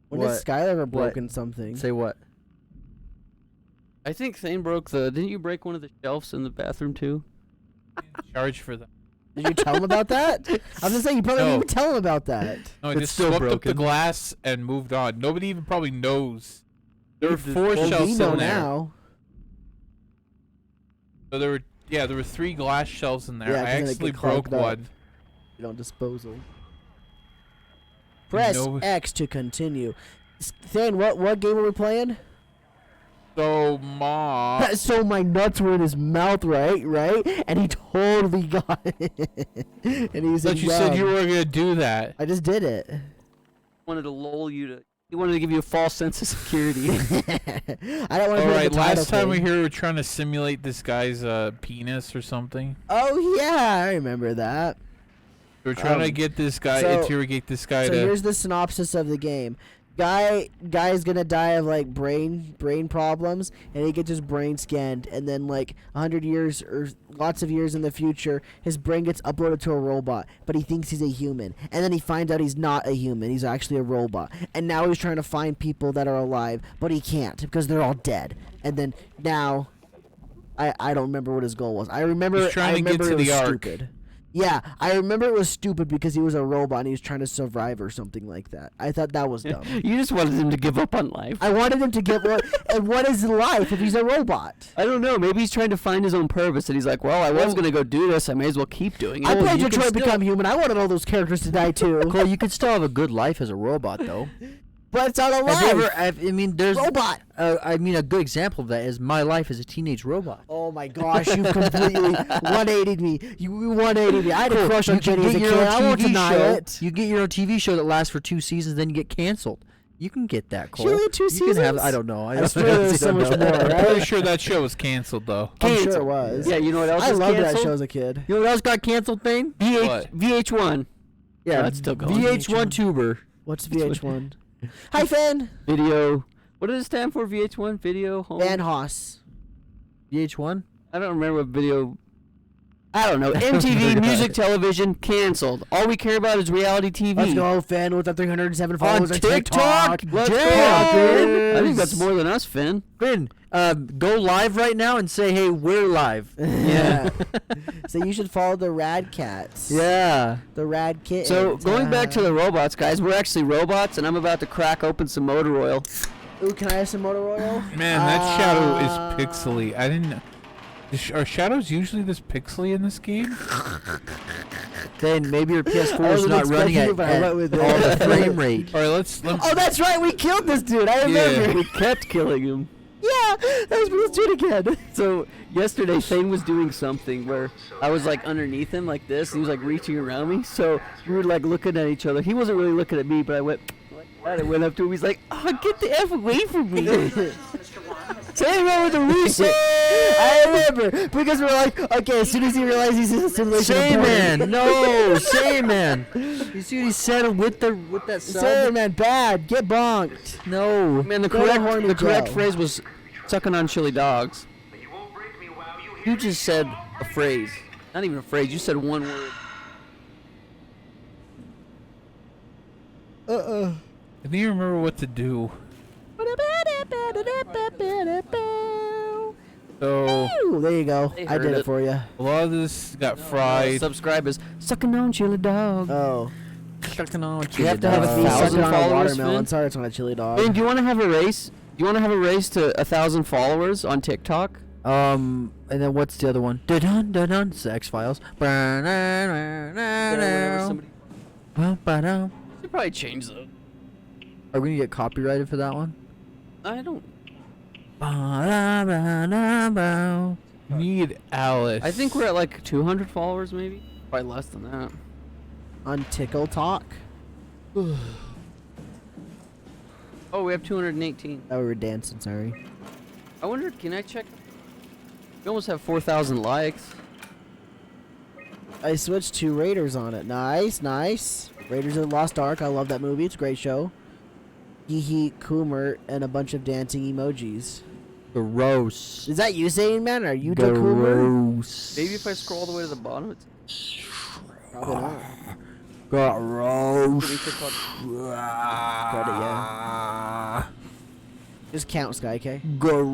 When has Skylar ever broken something? Say what? I think Thane broke the. Didn't you break one of the shelves in the bathroom too? Charge for that. Did you tell him about that? I was gonna say you probably didn't even tell him about that. No, I It's just still swept up the broken. glass and moved on. Nobody even probably knows. There were 4 Well, shelves we still know there. now. So there were 3 glass shelves in there. Yeah, I 'cause then it actually get broke clogged up. one. You don't disposal. Press No. X to continue. Thane, what game are we playing? So, Ma. So my nuts were in his mouth, right? And he totally got it. And he said, But you said you were going to do that. I just did it. Wanted to lull you to. He wanted to give you a false sense of security. I don't want to. Alright, last time we were trying to simulate this guy's penis or something. Oh yeah, I remember that. We were trying to get this guy, interrogate this guy So to... here's the synopsis of the game. Guy's gonna die of like brain problems, and he gets his brain scanned, and then like 100 years or lots of years in the future, his brain gets uploaded to a robot, but he thinks he's a human, and then he finds out he's not a human, he's actually a robot, and now he's trying to find people that are alive, but he can't because they're all dead, and then now, I don't remember what his goal was. I remember He's trying to get to it was the Ark. stupid. Yeah, I remember it was stupid because he was a robot and he was trying to survive or something like that. I thought that was dumb. You just wanted him to give up on life. I wanted him to get what? And what is life if he's a robot? I don't know. Maybe he's trying to find his own purpose, and he's like, "Well, I was gonna go do this. I may as well keep doing it." I played you can Detroit still- Become Human. I wanted all those characters to die too. Cole, you could still have a good life as a robot, though. But it's not a Have you ever? life. I mean, there's. Robot. I mean, a good example of that is my life as a teenage robot. Oh my gosh, you completely 180'd me. You 180'd me. I had a Cool. crush on You can Jenny as a get kid. your own I won't TV deny show. it. You get your own TV show that lasts for 2 seasons, then you get canceled. You can get that, Cole. She only had 2 You can have. seasons? I don't know. I swear there's so much more, I'm right? pretty sure that show was canceled, though. I'm sure it was. Yeah, you know what else I is loved that canceled? show as a kid. You know what else got canceled, Thane? What? VH1 Yeah, that's still going. VH1 tuber. What's VH1? Hi, Finn. video. What does it stand for? VH1 video home. Van Hoss. VH1. I don't remember what video. I don't know. MTV music television canceled. All we care about is reality TV. Let's go, Finn, with the 307 followers on TikTok. Let's Yeah, go, dude. I think that's more than us, Finn. Finn, go live right now and say, "Hey, we're live." Yeah. So you should follow the RadKatz. Yeah. The Rad Kittens. So going back to the robots, guys, we're actually robots, and I'm about to crack open some motor oil. Ooh, can I have some motor oil? Man, that shadow is pixely. I didn't know. Are shadows usually this pixely in this game? Then maybe your PS4 is wasn't not running expecting at, it, but I went with all it. the frame rate. All right, let's. Oh, that's right. We killed this dude. I remember. We kept killing him. Yeah, let's do it again. So yesterday, Thane was doing something where I was like underneath him like this, and he was like reaching around me. So we were like looking at each other. He wasn't really looking at me, but I went like that. I went up to him. He's like, "Oh, get the F away from me!" Say remember the reset. I remember because we're like, okay, as soon as he realized he's in a simulation. Say of porn. man, no, say man. You see what he said with that Say sub? man, bad. Get bonked. No. Man, the Go to horny correct Joe. phrase was sucking on chili dogs. You just said a phrase, not even a phrase. You said one word. I think you remember what to do. So Ooh, there you go. They I heard did it it. for you. a lot of this got fried. Subscribers sucking on chili dog. Oh. Sucking on You have to have Me 1,000 sucking on a followers, watermelon. Finn? Sorry, it's not a chili dog. Finn, do you want to have a race? Do you want to have a race to 1,000 followers on TikTok? And then what's the other one? Dun dun dun. It's the X-Files. Somebody Are should probably change those. we gonna get copyrighted for that one? I don't. Need Alice. I think we're at like 200 followers, maybe. Probably less than that. On Tickle Talk. Oh, we have 218. Oh, we were dancing. Sorry. I wonder, can I check? We almost have 4,000 likes. I switched to Raiders on it. Nice, nice. Raiders of the Lost Ark. I love that movie. It's a great show. Hee hee, Coomer, and a bunch of dancing emojis. Gross. Is that you saying, man? Are you the Coomer? Gross. Maybe if I scroll all the way to the bottom, it's. Probably not. Gross. Getting TikTok. Got it, yeah. Just count, Sky, okay? Our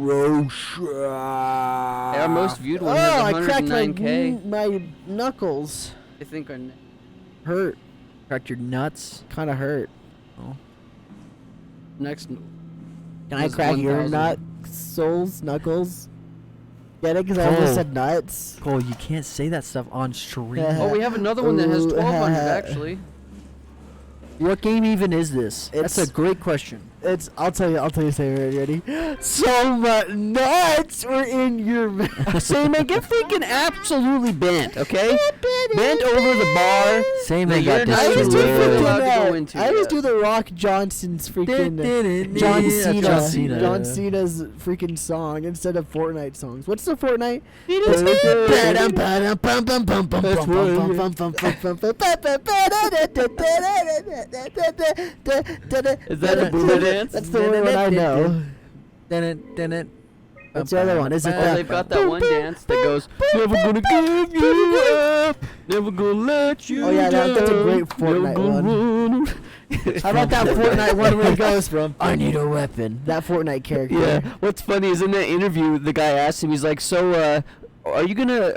most viewed one Oh, has I cracked 109K. my knuckles. I think our Hurt. Cracked your nuts. Kind of hurt. next. Can I was crack your 1,000. knuckles? Get it? Because I almost Cole. said nuts. Cole, you can't say that stuff on stream. Oh, we have another one that has Ooh, 1,200 actually. What game even is this? That's a It's- great question. I'll tell you, Sam, ready? Soma nuts were in your mouth. Say, man, get freaking absolutely bent, okay? Bent over the bar. Same That thing got you're I not always That's do really freaking allowed to go into I always yet. do the Rock Johnson's freaking John Yeah, Cena. John Cena. John Cena's freaking song instead of Fortnite songs. What's the Fortnite? Is that a boomer dance? That's the only one I know. What's the other one? Is it Oh, they've got that one dance that goes, never gonna give you up, never gonna let you Oh, yeah, that's a down, great Fortnite never gonna run." How about that Fortnite one where it goes from I need a weapon? That Fortnite character. Yeah. What's funny is in that interview, the guy asked him, he's like, so, are you gonna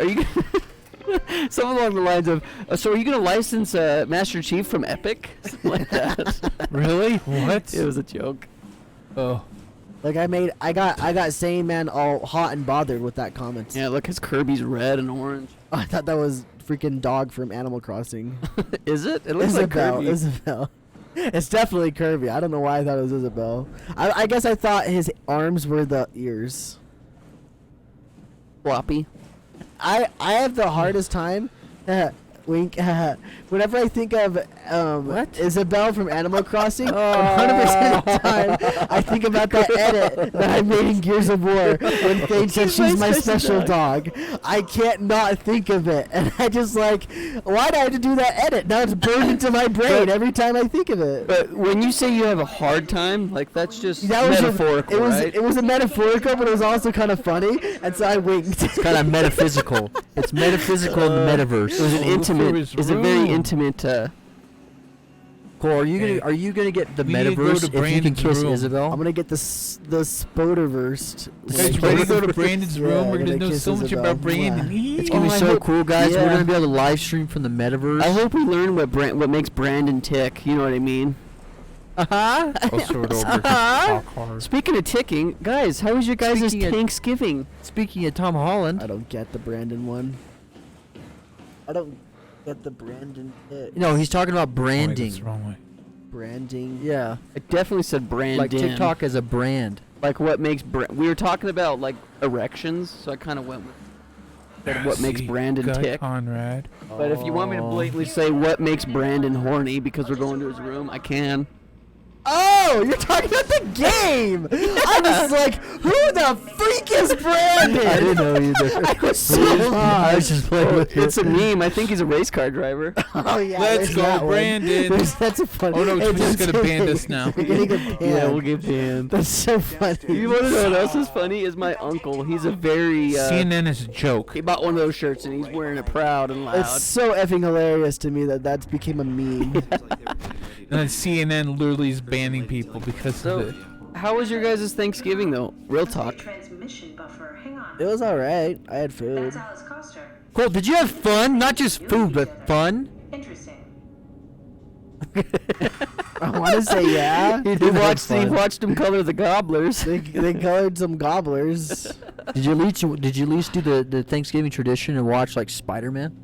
something along the lines of, so are you gonna license Master Chief from Epic? Something like that. Really? What? It was a joke. Oh. Like I got Sane Man all hot and bothered with that comment. Yeah, look, his Kirby's red and orange. I thought that was freaking dog from Animal Crossing. Is it? It looks like Kirby. Isabel. It's definitely Kirby. I don't know why I thought it was Isabel. I guess I thought his arms were the ears. Floppy. I have the hardest time. Wink. Whenever I think of Isabel from Animal Crossing, 100% of the time I think about that edit that I made in Gears of War when Thane said she's my special dog. I can't not think of it, and I just like, why do I have to do that edit? Now it's burned into my brain every time I think of it. But when you say you have a hard time, like that's just That was metaphorical, right? it was a metaphorical, but it was also kind of funny, and so I winked. It's kind of metaphysical. It's metaphysical in the metaverse. It was an look for his It's a very room. intimate. Cole, are you Hey, gonna get the we need to go metaverse to if you can Brandon's kiss room. Isabel? I'm gonna get the Spoderverse. Guys, ready to go to Brandon's Yeah, room? We're I'm gonna gonna know kiss so much Isabel. about Brandon. It's gonna be I so hope- cool, guys. We're yeah. gonna be able to live stream from the metaverse. I hope we learn what makes Brandon tick. You know what I mean? Uh-huh. I'll sort over to talk hard. Speaking of ticking, guys, how was your guys' Speaking of- Thanksgiving? Speaking of Tom Holland, I don't get the Brandon one. I don't get the Brandon hit. no, he's talking about Oh, wait, branding. that's the wrong way. Branding. Yeah, I definitely said Brandon. like TikTok as a brand. Like what makes we were talking about like erections, so I kind of went with what makes See, Brandon Guy tick. Conrad. But if you want me to blatantly say what makes Brandon horny because we're going to his room, I can. Oh, you're talking about the game. I was like, who the freak is Brandon? I didn't know either. I was so I was lost. just playing with It's it. a meme. I think he's a race car driver. Oh yeah, Let's there's go, that one. Brandon. That's a fun. Oh, no, Hey, Twitter's that's- gonna ban us now. We're gonna get banned. Yeah, we'll give him. That's so funny. You want to know what else is funny? Is my uncle. He's a very. CNN is a joke. He bought one of those shirts and he's wearing it proud and loud. It's so effing hilarious to me that that's became a meme. And then CNN literally is banning people because So, of it. how was your guys' Thanksgiving though? Real talk. Transmission buffer. Hang on. It was all right. I had food. That's Alice Coster. Cole, did you have fun? Not just food, but fun. Interesting. I want to say yeah. He watched him color the gobblers. They colored some gobblers. Did you at least do the Thanksgiving tradition and watch like Spider-Man?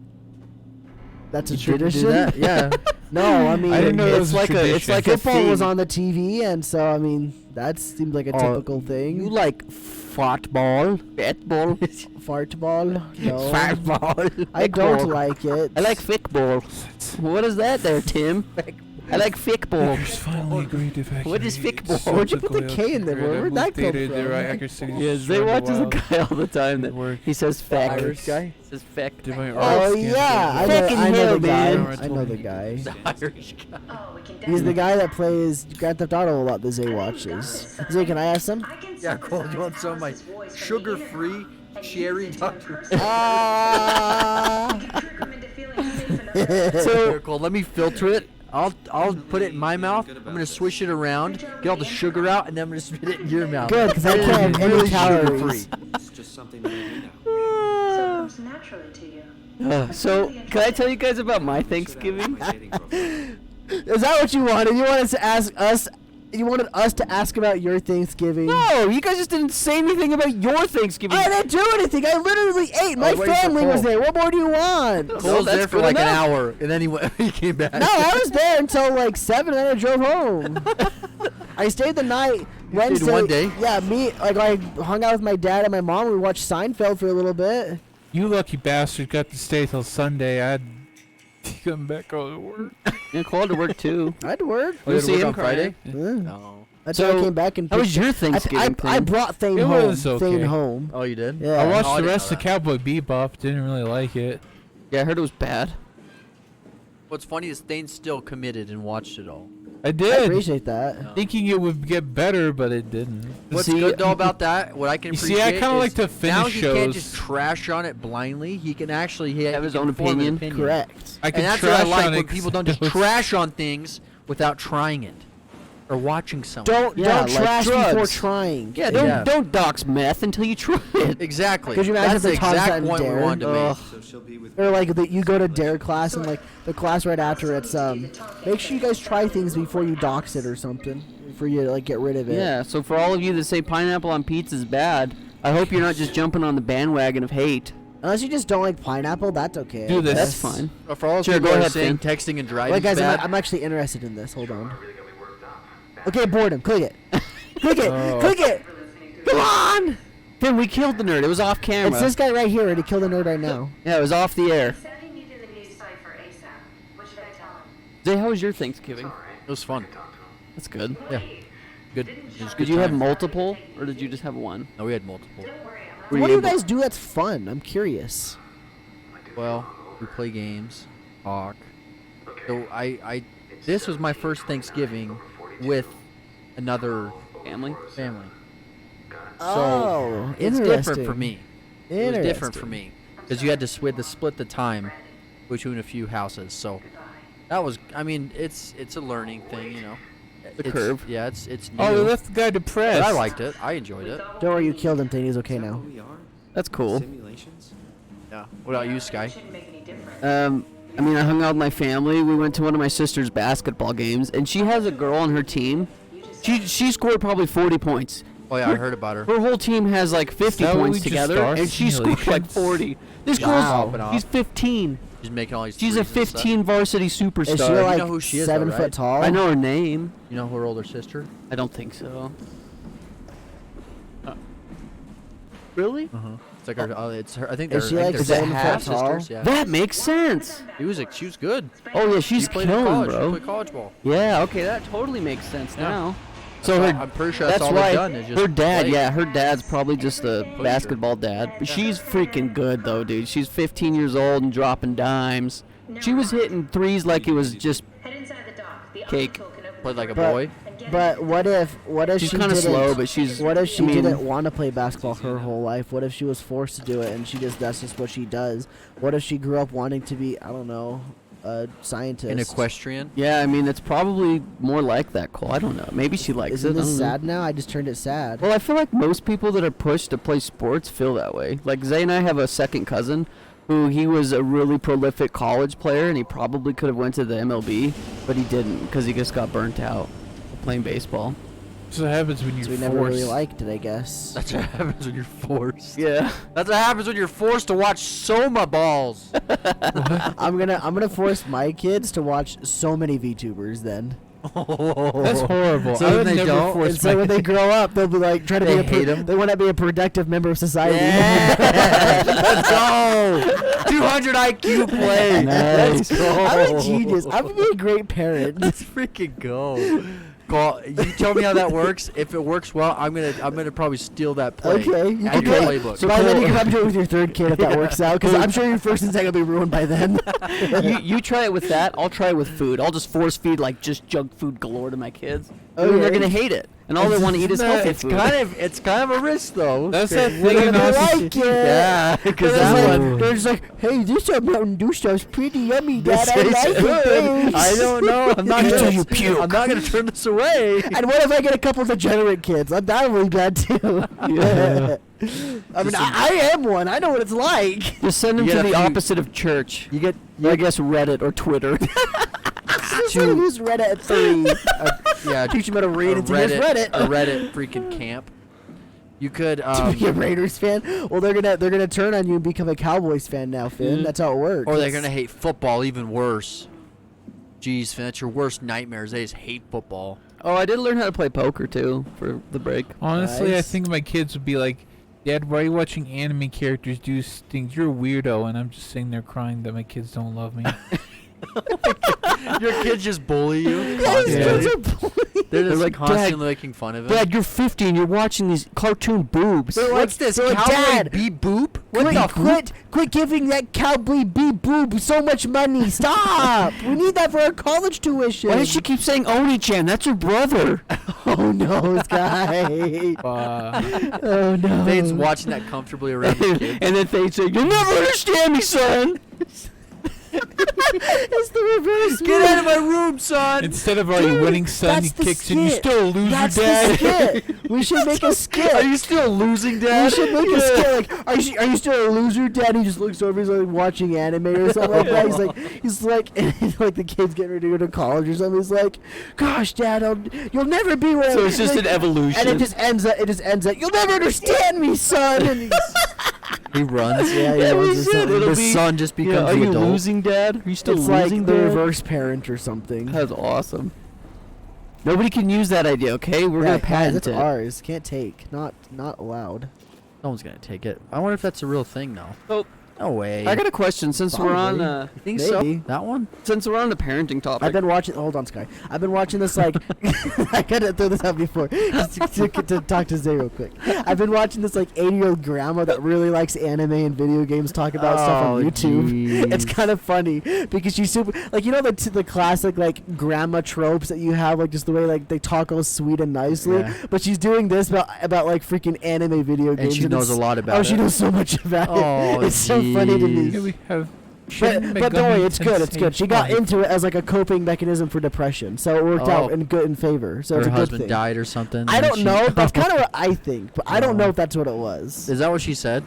That's a You didn't tradition. do that? Yeah. No, I mean I didn't know that it's was a like a- it's tradition. like a football was thing. on the TV, and so I mean that seemed like a Oh, typical thing. You like football? Fatball. Fart ball? No. Football. I don't like it. I like fickball. What is that there, Tim? I like fickball. There's finally agreed to What is fickball? Where'd you put the K in there? Where'd that come from? Yes, they watch as a guy all the time that Work. he says feck. Irish guy? He says feck. Did my Oh arms scan yeah, I through? know, Fucking I know hell, the guy. man. I know the guy. Irish guy. Oh, we can He's the definitely- guy that plays Grand Theft Auto a lot that Zay watches. Zay, can I have some? I can Yeah, Cole, you want some of my synthesize Alice's voice from the sugar-free intercom and cherry use it to Dr. impersonate Ah. her. We can trick him into feeling safe enough. So, Cole, let me filter it. I'll put it in my mouth. I'm gonna swish it around, get all the sugar out, and then I'm gonna spit it in your mouth. Good, because I can't have any calories. It's just something that I do now. So it comes naturally to you. So, can I tell you guys about my Thanksgiving? My dating profile. Is that what you wanted? You wanted to ask us? You wanted us to ask about your Thanksgiving? No, you guys just didn't say anything about your Thanksgiving. I didn't do anything. I literally ate. My waiting for family was Cole. there. What more do you want? No, Cole's that's there for good like an enough. hour, and then he came back. No, I was there until like 7, and then I drove home. I stayed the night. Wednesday. one day? Yeah, I hung out with my dad and my mom. We watched Seinfeld for a little bit. You lucky bastard got to stay till Sunday. I'd come back to work. Yeah, Cole had to work too. I had to work. Oh, you had see to work him on Friday? Yeah. No. That's So, why I came back and. How was your I, Thanksgiving? I brought Thane It home. was okay. Thane home. Oh, you did? Yeah. I watched Oh, I the didn't rest know of Cowboy Bebop. Didn't really like it. Yeah, I heard it was bad. What's funny is Thane still committed and watched it all. I I did, appreciate that. thinking it would get better, but it didn't. What's See, good though about that? What I can You appreciate see, I kinda like is to finish now he can't shows. just trash on it blindly. He can actually Have his he own can form an opinion. Correct. I can And that's what trash I like on when it people don't just trash on things without trying it or watching something. Don't Yeah, don't like trash before drugs. trying. Yeah, Yeah. don't dox meth until you try it. Exactly. Could you imagine That's if the they taught us that exact in point we Dare? wanted to make. Ugh. So she'll be with Or like that you go to Dare class and like the class right after it's make sure you guys try things before you dox it or something for you to like get rid of it. Yeah, so for all of you that say pineapple on pizza is bad, I hope you're not just jumping on the bandwagon of hate. Unless you just don't like pineapple, that's okay. Do this. That's fine. For all those Sure, people go that are ahead, saying Finn. texting and driving Wait, guys, bad, I'm actually interested in this. Hold on. Okay, boredom. Click it. Click it. Oh. Click it. Come on! Finn, we killed the nerd. It was off camera. It's this guy right here, and he killed a nerd right now. Yeah, it was off the air. Said he needed a new cipher ASAP. What should I tell him? Zay, how was your Thanksgiving? it was fun. That's good. Yeah. Good. It was Did good you have time. multiple, or did you just have one? No, we had multiple. Don't worry, I'm Were What do you able- guys do that's fun? I'm curious. Well, we play games, talk. So this was my first Thanksgiving with another Family? family. Oh, It's different for me. It was different for Interesting. me because you had to split the time between a few houses. So that was, I mean, it's a learning thing, you know. The It's- curve. Yeah, it's new. Oh, we left the guy but depressed. I liked it. I enjoyed it. Don't worry, you killed him. Thing he's okay Is that now. who we are? That's cool. Simulations? Yeah. What about you, Sky? shouldn't make any difference. I mean, I hung out with my family. We went to one of my sister's basketball games, and she has a girl on her team. She scored probably 40 points. Oh yeah, I heard about her. Her whole team has like 50 that what points we just together, are? and she scored like Simulations? 40. This Wow. girl's she's 15. She's making all these. She's a threes and stuff. 15 varsity superstar. Is she like know who she is, though, 7 foot right? tall? I know her name. You know her older sister? I don't think so. Really? It's like her. It's her. I think Is they're. she I like think they're 7 half foot tall? sisters. Yeah. That makes sense. She was good. Oh yeah, she's She played in killing, college. She bro. played college ball. Yeah, okay, that totally makes sense Yeah. now. So So I'm pretty sure that's all why they've done is just her dad, play. yeah, her dad's probably just a Pusher. basketball dad. But she's freaking good though, dude. She's 15 years old and dropping dimes. She was hitting threes like it was just Head inside the dock. The Cake. office will can open Played like a But- boy. and get But what if she's she kind of didn't? slow, but she's What if she I mean, didn't want to play basketball her whole life? What if she was forced to do it and that's just what she does? What if she grew up wanting to be, I don't know, a scientist? An equestrian. Yeah, I mean, it's probably more like that, Cole. I don't know. Maybe she likes Isn't it. I this don't know. sad now? I just turned it sad. Well, I feel like most people that are pushed to play sports feel that way. Like Zay and I have a second cousin who he was a really prolific college player and he probably could have went to the MLB, but he didn't because he just got burnt out playing baseball. That's what happens when you're So we never really forced. liked it, I guess. That's what happens when you're forced. Yeah. That's what happens when you're forced to watch Soma balls. I'm gonna force my kids to watch so many VTubers then. That's horrible. So I when would they never don't, force and so when they grow up, they'll be like trying to They be hate 'em. they want to be a productive member of society. Yeah. Let's go. 200 IQ play. Nice. Let's go. I'm a genius. I would be a great parent. Let's freaking go. Call, you tell me how that works. If it works well, I'm gonna probably steal that play. Okay, you Add can your play. playbook. So by then you can probably do it with your third kid if that works out, because I'm sure your first and second will be ruined by then. you try it with that. I'll try it with food. I'll just force feed like just junk food galore to my kids. Okay. And they're gonna hate it. and all they want to eat is healthy It's food. it's kind of a risk though. That's that What thing if in they Austin. like it? Yeah, because They're that like, one. they're just like, hey, this Mountain Dew stuff's pretty yummy, Dad. I like it. Thanks." I don't know. I'm not Until gonna. you puke. I'm not gonna turn this away. And what if I get a couple degenerate kids? That would be bad too. Yeah. I mean, I am one. I know what it's like. Just send them You to get a the few- opposite of church. You get. I guess Reddit or Twitter. Just let him use Reddit at 3. Yeah. Teach him how to read a and to use Reddit. A Reddit freaking camp. You could. To be a Raiders fan? Well, they're gonna turn on you and become a Cowboys fan now, Finn. Mhm. That's how it works. Or they're gonna hate football even worse. Jeez, Finn, that's your worst nightmares. They just hate football. Oh, I did learn how to play poker too for the break. Honestly, I Nice. think my kids would be like, Dad, why are you watching anime characters do things? You're a weirdo. And I'm just sitting there crying that my kids don't love me. Your kids just bully you Yes, constantly. kids are bullies. They're just like, constantly making fun of him. Dad, you're 50 and you're watching these cartoon boobs. They're What's this? they're like, Cowboy Dad, beep boop? Quit giving that cowboy beep boob so much money. Stop. We need that for our college tuition. Why does she keep saying Oni-chan? That's her brother. Oh no, this guy. Oh no. Fade's watching that comfortably around his kids. And then they say, "You'll never understand me, son." It's the reverse. Get out of my room, son! Instead of our Dude, winning son, he that's the kicks in. You skit. still a loser, That's Dad. the skit. We should make a skit. Are you still losing, We Dad? should make a skit like, are you still a loser, Dad? He just looks over, he's like watching anime or something like that. He's like, like the kid's getting ready to go to college or something. He's like, gosh, Dad, you'll never be where. So it's just an evolution. And it just ends at, you'll never understand me, son. And he's, He runs. yeah, Yeah, we runs or should. something. It'll The be- son just becomes Yeah, are the you adult. losing, Dad? Are you still It's losing, like the Dad? reverse parent or something. That's awesome. Nobody can use that idea, okay? We're gonna guys, patent it's it. ours. Can't take. Not allowed. No one's gonna take it. I wonder if that's a real thing, though. Oh. No way. I got a question since we're on Probably. You think Maybe. so? That one? since we're on the parenting topic. I've been watching. Hold on, Sky. I've been watching this like. I gotta throw this out before just to talk to Zay real quick. I've been watching this like 80-year-old grandma that really likes anime and video games talk about stuff on Oh, YouTube. jeez. It's kind of funny because she's super like the classic like grandma tropes that you have, like just the way like they talk all sweet and nicely. Yeah. But she's doing this about like freaking anime video games. And she knows a it's- lot about Oh, it. she knows so much about Oh, it. It's so funny to me. Here we have. But don't worry, it's good. It's good. She got into it as like a coping mechanism for depression, so it worked out Oh. in favor. So Her it's a good husband thing. died or something. I and don't she- know. That's kind of what I think, but I don't know Oh. if that's what it was. Is that what she said?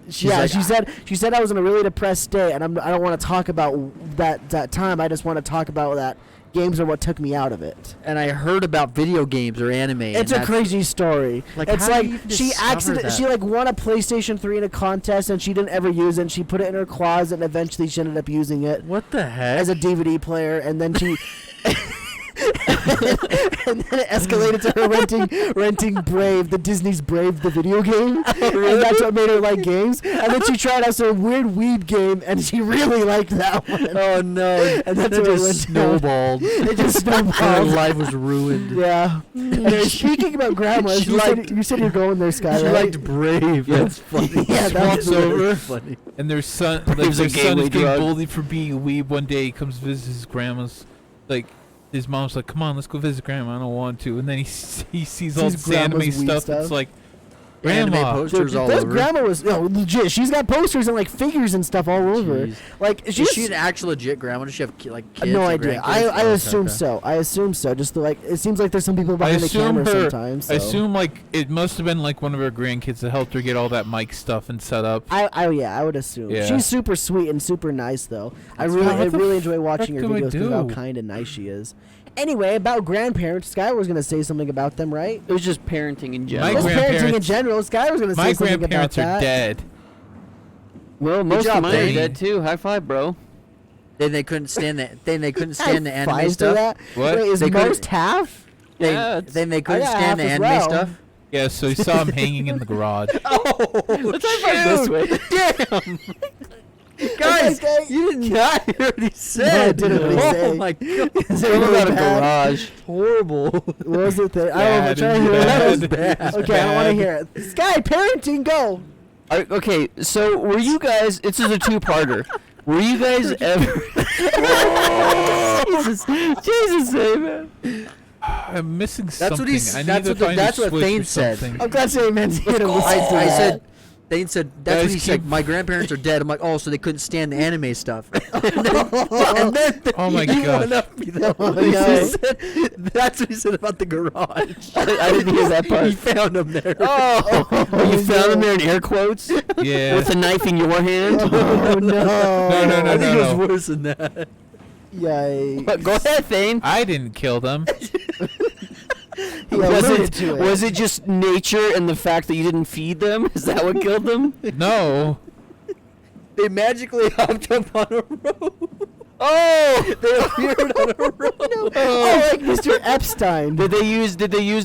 she's Yeah, like, she said I was in a really depressed state, and I don't want to talk about that time. I just want to talk about that games are what took me out of it. And I heard about video games or anime. It's and a that's- crazy story. Like, It's how do like you even she discover she that? like won a PlayStation 3 in a contest, and she didn't ever use it. And she put it in her closet, and eventually she ended up using it What the heck? as a DVD player, and then she. And then it escalated to her renting Brave, the Disney's Brave, the video game, and that's what made her like games. And then she tried out some weird weed game, and she really liked that one. Oh no! And that's That where it just went down. snowballed. It just Her snowballed. life was ruined. Yeah. And speaking about grandmas, She you said you're going there, Sky. She right? liked Brave. Yeah. That's funny. Yeah, that's Swaps really over. funny. And their son, like Brave's a their son gateway is getting drug. bullied for being a weeb. One day he comes visit his grandma's, like his mom's like, "Come on, let's go visit grandma." I don't want to. And then he sees all Sees this anime grandma's weed stuff. stuff. It's like, Anime grandma. posters Dude, all this over. grandma was legit. She's got posters and like figures and stuff all over. Jeez. Like Is she's she an actual legit grandma? Does she have like kids? no or idea. grandkids? I Oh, okay, assume okay. so. I assume so. Just like it seems like there's some people I behind the assume camera her. sometimes. I So. assume like it must have been like one of her grandkids that helped her get all that mic stuff and set up. I would assume. Yeah. She's super sweet and super nice though. I That's really fine. What the really enjoy watching her heck do I videos because how do? kind and nice she is. Anyway, about grandparents, Sky was gonna say something about them, right? It was just parenting in My general. Just parenting in grandparents- general. Sky was gonna My say something about grandparents that. are dead. Well, most job, of mine are Danny. dead too. High five, bro. Then they couldn't stand that. Then they couldn't High stand the anime five to stuff. that. What? Wait, is They couldn't- most half? Yeah, it's- Then they couldn't got stand the half as anime well. stuff. Yeah, so he saw him hanging in the garage. Oh, Let's high five this way. Damn. Guys, Okay. you did not hear what he said. No, I didn't really oh say. my god, Is it What really about a bad? garage? horrible. What was it? That, I Bad don't know. I'm and trying to hear bad. what That was bad. Okay, I don't want to hear it. Sky, parenting, go. Okay, so were you guys? This is a two-parter. Were you guys ever? Jesus, Jesus, man. I'm missing That's something. what he's. I need That's to what. The, find that's a what switch Thane or said. something. I'm glad somebody meant you to listen to I that. said. Thane said that's Guys, what he said. keep- My grandparents are dead. I'm like, oh, so they couldn't stand the anime stuff. and then Oh my he gosh. went up me though. Oh, He no. said, that's what he said about the garage. I didn't hear that part. He found him there. Oh, you found him there in air quotes Yeah. with a knife in your hand. Oh no. No. I think it was worse than that. Yikes. But go ahead, Thane. I didn't kill them. He Was alluded it, to it. was it just nature and the fact that you didn't feed them? Is that what killed them? No. They magically hopped up on a rope. Oh! They appeared on a rope. Oh, like Mr. Epstein. Did they use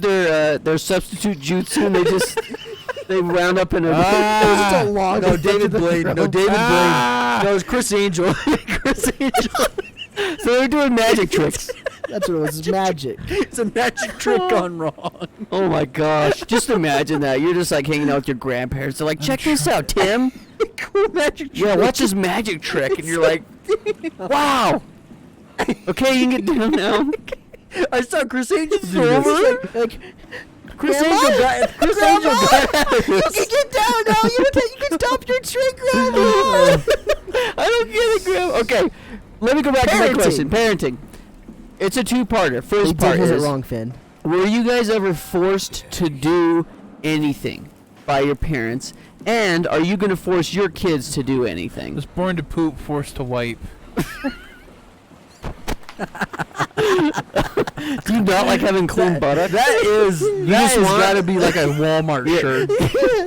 their substitute jutsu and they wound up in a Ah. Just a log No, of David the Blaine. No, rope. David Ah. Blaine. No, it was Chris Angel. Chris Angel. So they're doing magic tricks. That's what it was. Magic. It's a magic trick gone wrong. Oh my gosh. Just imagine that. You're just like hanging out with your grandparents. They're like, check this out, Tim. Cool magic trick. Yeah, watch this magic trick. And you're like, wow. Okay, you can get down now. I saw Chris Angel do Over? this. Like, Chris Grandma? Angel got Chris Grandma? Angel got you can get down now. You can stop your trick, Grandma. I don't get it, Grandma. Okay, let me go back to my Parenting. question. Parenting. It's a two-parter. He First did part has it is, wrong, Finn. were you guys ever forced to do anything by your parents? And are you going to force your kids to do anything? Was born to poop, forced to wipe. Do you not like having clean buttocks? That is just has want- got to be like a Walmart Yeah. shirt.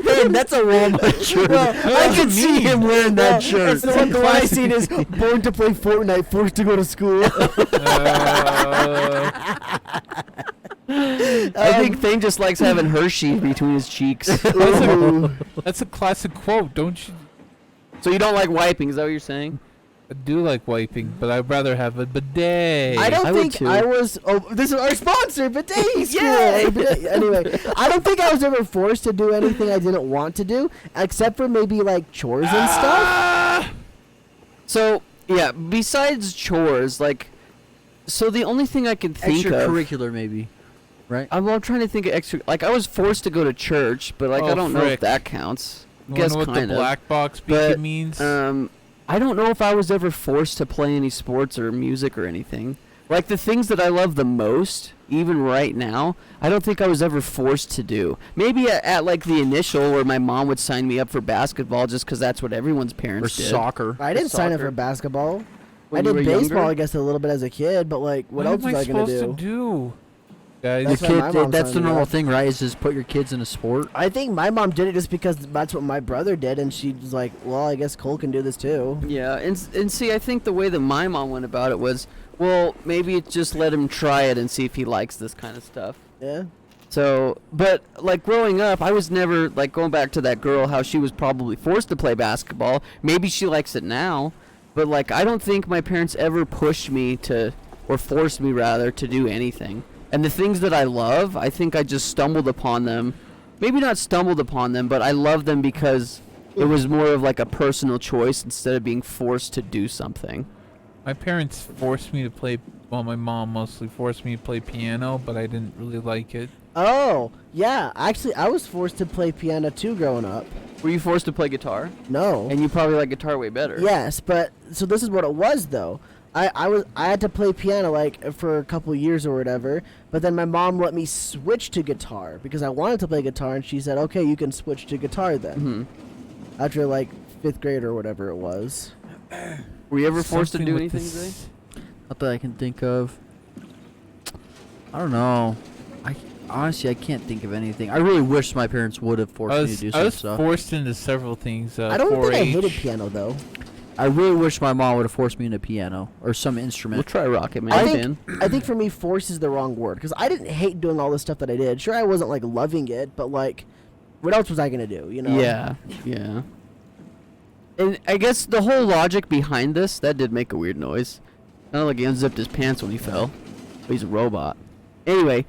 Man, that's a Walmart shirt. I can see him wearing that shirt. It's the one I seen is born to play Fortnite, forced to go to school. I think Thane just likes having Hershey between his cheeks. That's a classic quote, don't you? So you don't like wiping, is that what you're saying? I do like wiping, but I'd rather have a bidet. I don't I would think too. I was. Oh, this is our sponsor, Bidet School. Yay! Anyway, I don't think I was ever forced to do anything I didn't want to do, except for maybe like chores and stuff. So, yeah, besides chores, like, so the only thing I can think of... Extracurricular, maybe. Right? I'm trying to think of extra... Like, I was forced to go to church, but, like, I Oh, don't know if frick. that counts. You Guess know what kind the of. black box But, beacon means? I don't know if I was ever forced to play any sports or music or anything. Like, the things that I love the most, even right now, I don't think I was ever forced to do. Maybe at like, the initial where my mom would sign me up for basketball just because that's what everyone's Or parents did. soccer. I didn't sign up Soccer. for basketball. When I you did were baseball, younger? I guess, a little bit as a kid, but like, what else am I was I gonna supposed do? to do? Guys, That's The why kid, my mom that's the signed me normal up. thing, right? Is just put your kids in a sport. I think my mom did it just because that's what my brother did, and she was like, "Well, I guess Cole can do this too." Yeah, and see, I think the way that my mom went about it was, well, maybe just let him try it and see if he likes this kind of stuff. Yeah. So, but like growing up, I was never like going back to that girl how she was probably forced to play basketball. Maybe she likes it now, but like I don't think my parents ever pushed me to, or forced me rather, to do anything. And the things that I love, I think I just stumbled upon them. Maybe not stumbled upon them, but I love them because it was more of like a personal choice instead of being forced to do something. my parents forced me to play. Well, my mom mostly forced me to play piano, but I didn't really like it. Oh, yeah. Actually, I was forced to play piano too growing up. Were you forced to play guitar? No. And you probably like guitar way better. Yes, but so this is what it was though. I had to play piano like for a couple years or whatever, but then my mom let me switch to guitar because I wanted to play guitar, and she said, "Okay, you can switch to guitar then." Hmm. After like 5th grade or whatever it was. Were you ever forced to Something do with anything, this- Zay? Not that I can think of. I don't know. Honestly, I can't think of anything. I really wish my parents would have forced me to do I some was stuff. forced into several things. I don't think I 4-H. hated piano though. I really wish my mom would have forced me into piano or some We'll instrument. try Rocket Man. I Finn. think for me, force is the wrong word because I didn't hate doing all the stuff that I did. Sure, I wasn't like loving it, but like, what else was I gonna do? You know? Yeah, yeah. And I guess the whole logic behind this, that did make a weird noise. Kind of like he unzipped his pants when he fell. But he's a robot. Anyway,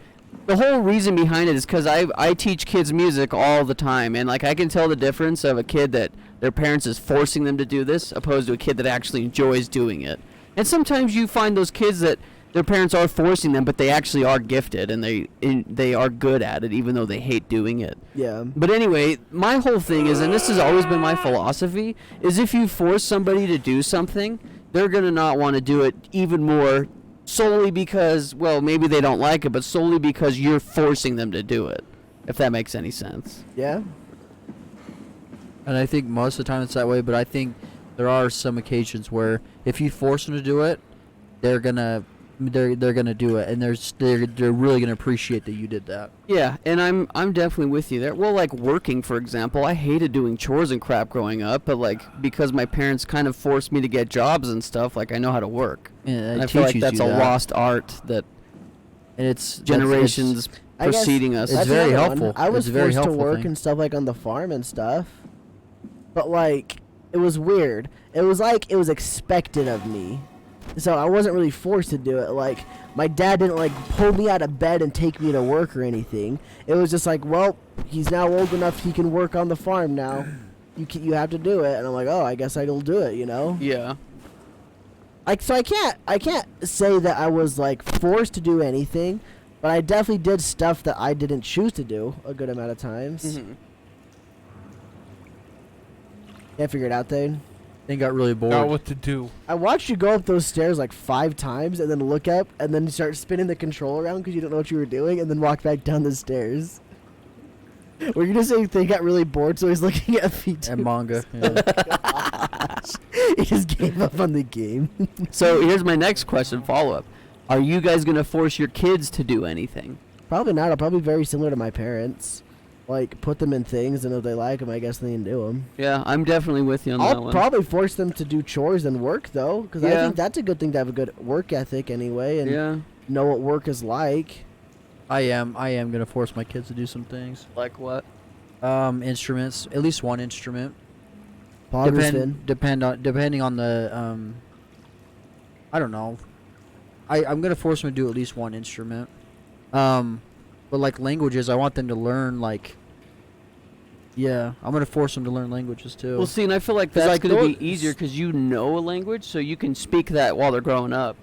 the whole reason behind it is because I teach kids music all the time, and like I can tell the difference of a kid that their parents is forcing them to do this opposed to a kid that actually enjoys doing it. And sometimes you find those kids that their parents are forcing them, but they actually are gifted and they are good at it, even though they hate doing it. Yeah. But anyway, my whole thing is, and this has always been my philosophy, is if you force somebody to do something, they're going to not want to do it even more solely because, well, maybe they don't like it, but solely because you're forcing them to do it, if that makes any sense. Yeah. And I think most of the time it's that way, but I think there are some occasions where if you force them to do it, they're gonna do it, and they're really gonna appreciate that you did that. Yeah, and I'm definitely with you there. Well, like working, for example, I hated doing chores and crap growing up, but like because my parents kind of forced me to get jobs and stuff, like I know how to work. Yeah, And it I feel like teaches that's you a that. lost art that And it's generations I guess preceding us. It's that's very another one. helpful. I was It's a very forced to helpful work thing. and stuff like on the farm and stuff. But like it was weird. It was like it was expected of me. So I wasn't really forced to do it. Like my dad didn't like pull me out of bed and take me to work or anything. It was just like, well, he's now old enough he can work on the farm now. You have to do it. And I'm like, oh, I guess I'll do it, you know? Yeah. Like so I can't say that I was like forced to do anything, but I definitely did stuff that I didn't choose to do a good amount of times. Mhm. Can't figure it out, Thane. They got really bored. Got what to do. I watched you go up those stairs like 5 times and then look up and then start spinning the control around because you don't know what you were doing and then walk back down the stairs. Were you just saying they got really bored so he's looking at VTubers? And manga. Yeah. He just gave up on the game. So here's my next question, follow-up. Are you guys going to force your kids to do anything? Probably not. I'll probably be very similar to my parents. Like, put them in things and if they like them, I guess they can do them. Yeah, I'm definitely with you on that I'll one. probably force them to do chores and work, though, because I Yeah. think that's a good thing to have a good work ethic anyway and Yeah. know what work is like. I am gonna force my kids to do some things. Like what? Instruments, at least one instrument. Poggers Depending on the I don't know. I'm gonna force them to do at least one instrument. But like languages, I want them to learn like. Yeah, I'm gonna force them to learn languages too. Well, see, and I feel like 'Cause, that's like, going to those- be easier because you know a language, so you can speak that while they're growing up.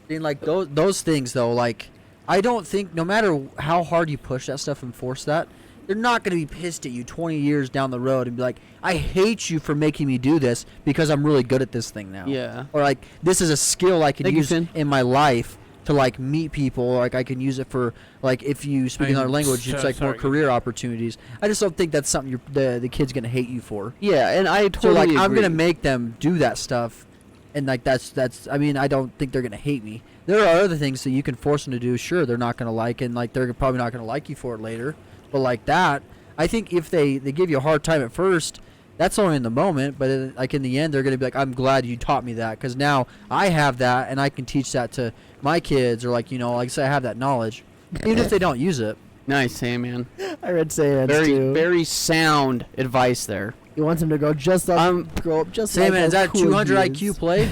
I mean, like those things though, like I don't think no matter how hard you push that stuff and force that, they're not gonna be pissed at you 20 years down the road and be like, I hate you for making me do this because I'm really good at this thing now. Yeah. Or like this is a skill I can Thank you, use Finn. in my life to like meet people. Or, like I can use it for like if you speak another language, it's like more sorry. career opportunities. I just don't think that's something the kid's gonna hate you for. Yeah, and I So totally like agree. I'm gonna make them do that stuff, and like that's I mean I don't think they're gonna hate me. There are other things that you can force them to do. Sure, they're not gonna like, and like they're probably not gonna like you for it later. But like that, I think if they give you a hard time at first, that's only in the moment. But like in the end, they're gonna be like, I'm glad you taught me that because now I have that and I can teach that to my kids or like like I said, I have that knowledge, even if they don't use it. Nice, hey, man. I read Saiyans Very, too. very sound advice there. He wants him to go just like grow up just Say like man, how is that cool 200 he is. IQ play?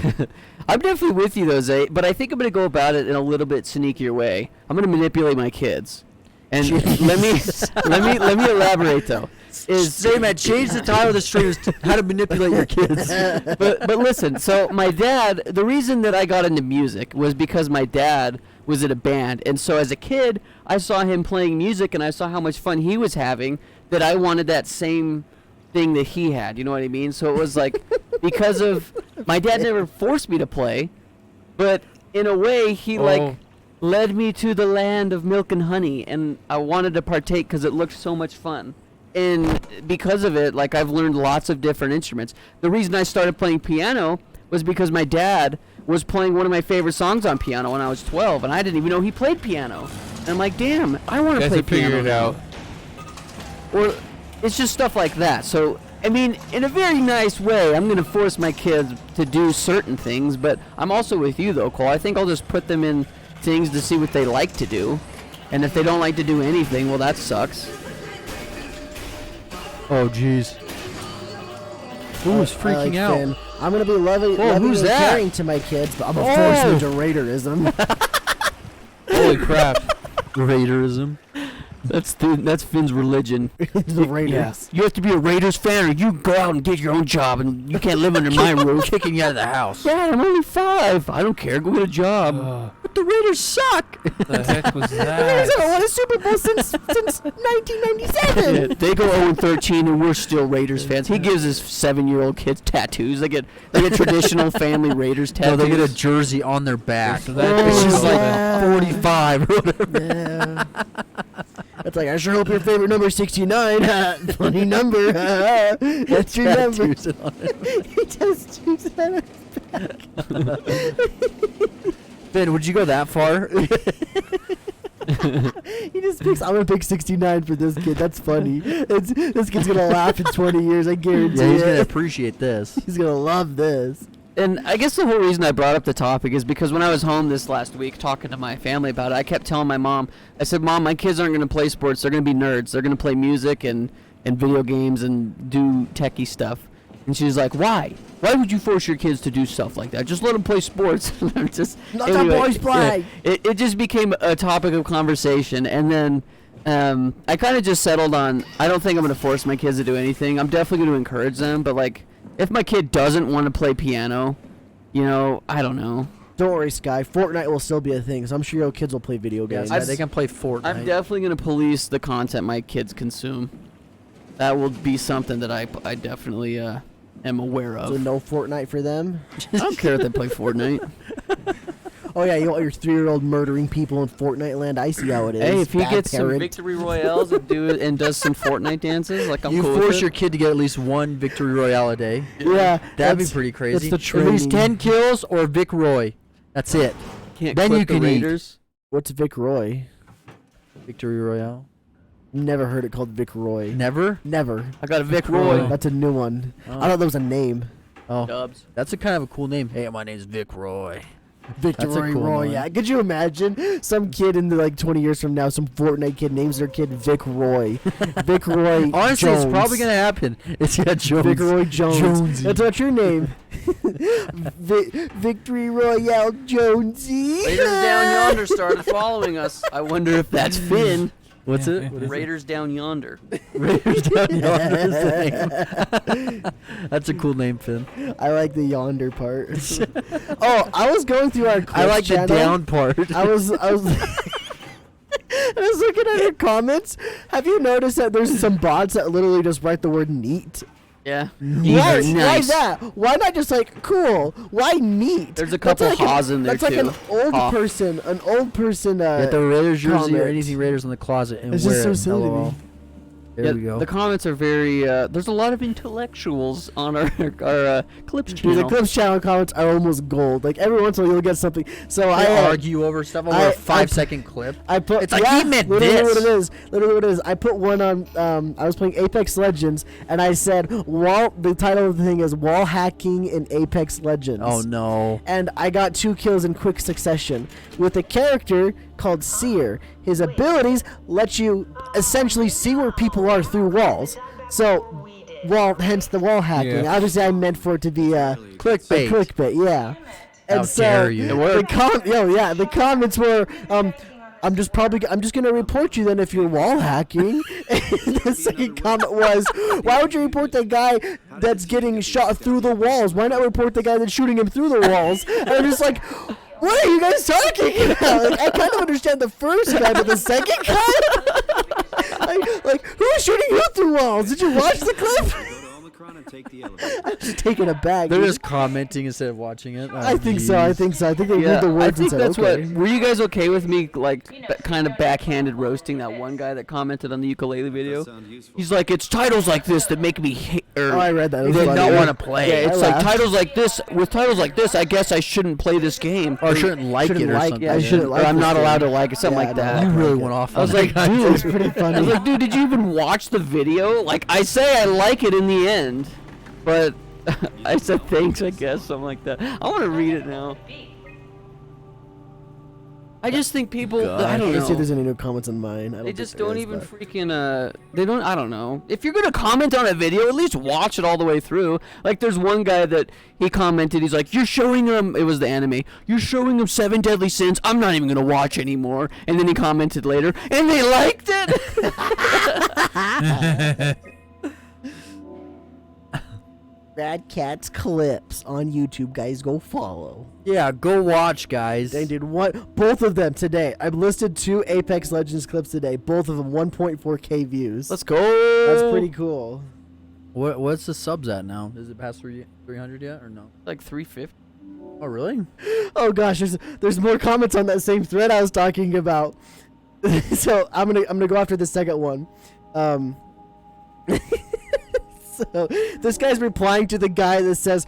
I'm definitely with you, though, Zay, but I think I'm going to go about it in a little bit sneakier way. I'm going to manipulate my kids. And let me elaborate, though. Say man, change the title of the stream is how to manipulate your kids. but listen, so my dad, the reason that I got into music was because my dad was in a band, and so as a kid I saw him playing music and I saw how much fun he was having, that I wanted that same thing that he had, you know what I mean? So it was like because of my dad never forced me to play, but in a way he like led me to the land of milk and honey, and I wanted to partake because it looked so much fun. And because of it, like I've learned lots of different instruments. The reason I started playing piano was because my dad was playing one of my favorite songs on piano when I was 12, and I didn't even know he played piano. And I'm like, damn, I want to Guys play have figured piano it now. out. Or it's just stuff like that. So, I mean, in a very nice way, I'm going to force my kids to do certain things, but I'm also with you, though, Cole. I think I'll just put them in things to see what they like to do. And if they don't like to do anything, well, that sucks. Oh jeez. Who was I freaking like out? Finn. I'm gonna be loving who's and that? caring to my kids, but I'm gonna force them to Raiderism. Holy crap. Raiderism. That's Finn's religion. The Raiders. You have to be a Raiders fan, or you go out and get your own job, and you can't live under my roof. Kicking you out of the house. Dad, I'm only 5. I don't care. Go get a job. But the Raiders suck. The heck was The Raiders that? haven't won a Super Bowl since 1997. They go 0-13 and we're still Raiders fans. He gives his 7-year-old kids tattoos. They get traditional family Raiders No, tattoos. they get a jersey on their back. So that It's Oh, just like yeah. 45 or whatever. Yeah. It's like, I sure hope your favorite number is 69. Funny number. That's your number. Tattoos on it. He just choose that. Ben, would you go that far? He just picks, I'm going to pick 69 for this kid. That's funny. This kid's going to laugh in 20 years. I guarantee Yeah, he's it. gonna appreciate this. He's going to love this. And I guess the whole reason I brought up the topic is because when I was home this last week talking to my family about it, I kept telling my mom, I said, Mom, my kids aren't going to play sports. They're going to be nerds. They're going to play music and video games and do techie stuff. And she's like, why? Why would you force your kids to do stuff like that? Just let them play sports. Just, Let the boys play. yeah, it just became a topic of conversation. And then I kind of just settled on, I don't think I'm going to force my kids to do anything. I'm definitely going to encourage them. But, like, if my kid doesn't want to play piano, you know, I don't know. Don't worry, Sky. Fortnite will still be a thing, so I'm sure your kids will play video games. Yeah, they can play Fortnite. I'm definitely going to police the content my kids consume. That will be something that I definitely am aware So of. no Fortnite for them? I don't care if they play Fortnite. Oh, yeah, you want your 3-year-old murdering people in Fortnite land? I see how it is. Hey, if he Bad gets some parent. victory royales and does some Fortnite dances, like I'm You cool with force it. your kid to get at least one victory royale a day. Yeah, That'd be that's- pretty crazy. That's the At least training. 10 kills or Vic Roy. That's it. Can't then clip you the can eat. Raiders. What's Vic Roy? Victory royale. Never heard it called Vic Roy. Never? Never. I got a Vic Roy. Roy. That's a new one. Oh. I thought that was a name. Oh, Dubs. that's a kind of a cool name. Hey, my name's Vic Roy. Victory That's a cool Roy, one. yeah. Could you imagine some kid in the, like 20 years from now, some Fortnite kid names their kid Vic Roy. Vic Roy Honestly, Jones. it's probably gonna happen. It's Jones. Vic Roy Jones. Jonesy. That's not your name. Victory Royale Jonesy. Raiders Down Yonder started following us. I wonder if that's Finn. What's Yeah, it? yeah. What is it? Raiders Down Yonder. Raiders Down Yonder is the name. That's a cool name, Finn. I like the yonder part. Oh, I was going through our I clips like the channel. down part. I was I was looking at your comments. Have you noticed that there's some bots that literally just write the word neat? Yeah. Why, Nice. why that? Why not just like cool? Why neat? There's a couple That's like haws in there, That's like too. an old Haw. person. An old person. Get the Raiders jersey or comment. anything Raiders in the closet and It's wear just so it. silly to me. LOL. There Yeah, we go. The comments are very. There's a lot of intellectuals on our clips Dude, channel. the Clips channel comments are almost gold. Like every once in a while you'll get something. So I They argue over stuff over a 5-second clip. I put. It's like, yeah, he meant literally this. what it is. Literally what it is. I put one on. I was playing Apex Legends, and I said wall. The title of the thing is wall hacking in Apex Legends. Oh no. And I got 2 kills in quick succession with a character called Seer. His abilities let you essentially see where people are through walls. So, hence the wall hacking. Yeah. Obviously, I meant for it to be a Clickbait. clickbait, yeah. And How so dare you. It the the comments were I'm just gonna report you then if you're wall hacking. And the second comment was, why would you report the guy that's getting shot through the walls? Why not report the guy that's shooting him through the walls? And I'm just like, what are you guys talking about? Like, I kind of understand the first guy, but the second guy? like, who's shooting you through walls? Did you watch the clip? Go to Omicron and take the elevator. I'm just taking it back. They're dude. just commenting instead of watching it. I think so. I think so. I think they read the I words think and said, that's okay. what. Were you guys okay with me, like, kind of backhanded roasting that one guy that commented on the ukulele video? That sounds useful. He's like, it's titles like this that make me hate. Oh, I read that. It was They funny. don't want to play. Yeah, it's I like laughed. titles like this. With titles like this, I guess I shouldn't play this game. Or shouldn't like Shouldn't it or like- something. yeah, I shouldn't Or like I'm this not game. allowed to like it, something Yeah, like no, that. You I really like went it. off I was on like, that guy. dude, It was pretty I funny. was like, dude, did you even watch the video? Like, I say I like it in the end, but I said thanks, I guess, something like that. I want to read it now. I just think people, I don't Let's see if know. there's any new comments on mine. I They think just there don't is, even but- freaking, they don't, I don't know. If you're gonna comment on a video, at least watch it all the way through. Like, there's one guy that he commented, he's like, you're showing him, it was the anime, you're showing him 7 Deadly Sins, I'm not even gonna watch anymore. And then he commented later, and they liked it! RadKatz clips on YouTube, guys. Go follow. Yeah, go watch, guys. Dang, dude, both of them today. I've listed 2 Apex Legends clips today. Both of them 1.4K views. Let's go. That's pretty cool. What's the subs at now? Is it past 300 yet or no? Like 350. Oh, really? Oh gosh, there's more comments on that same thread I was talking about. So I'm gonna go after the second one. So this guy's replying to the guy that says,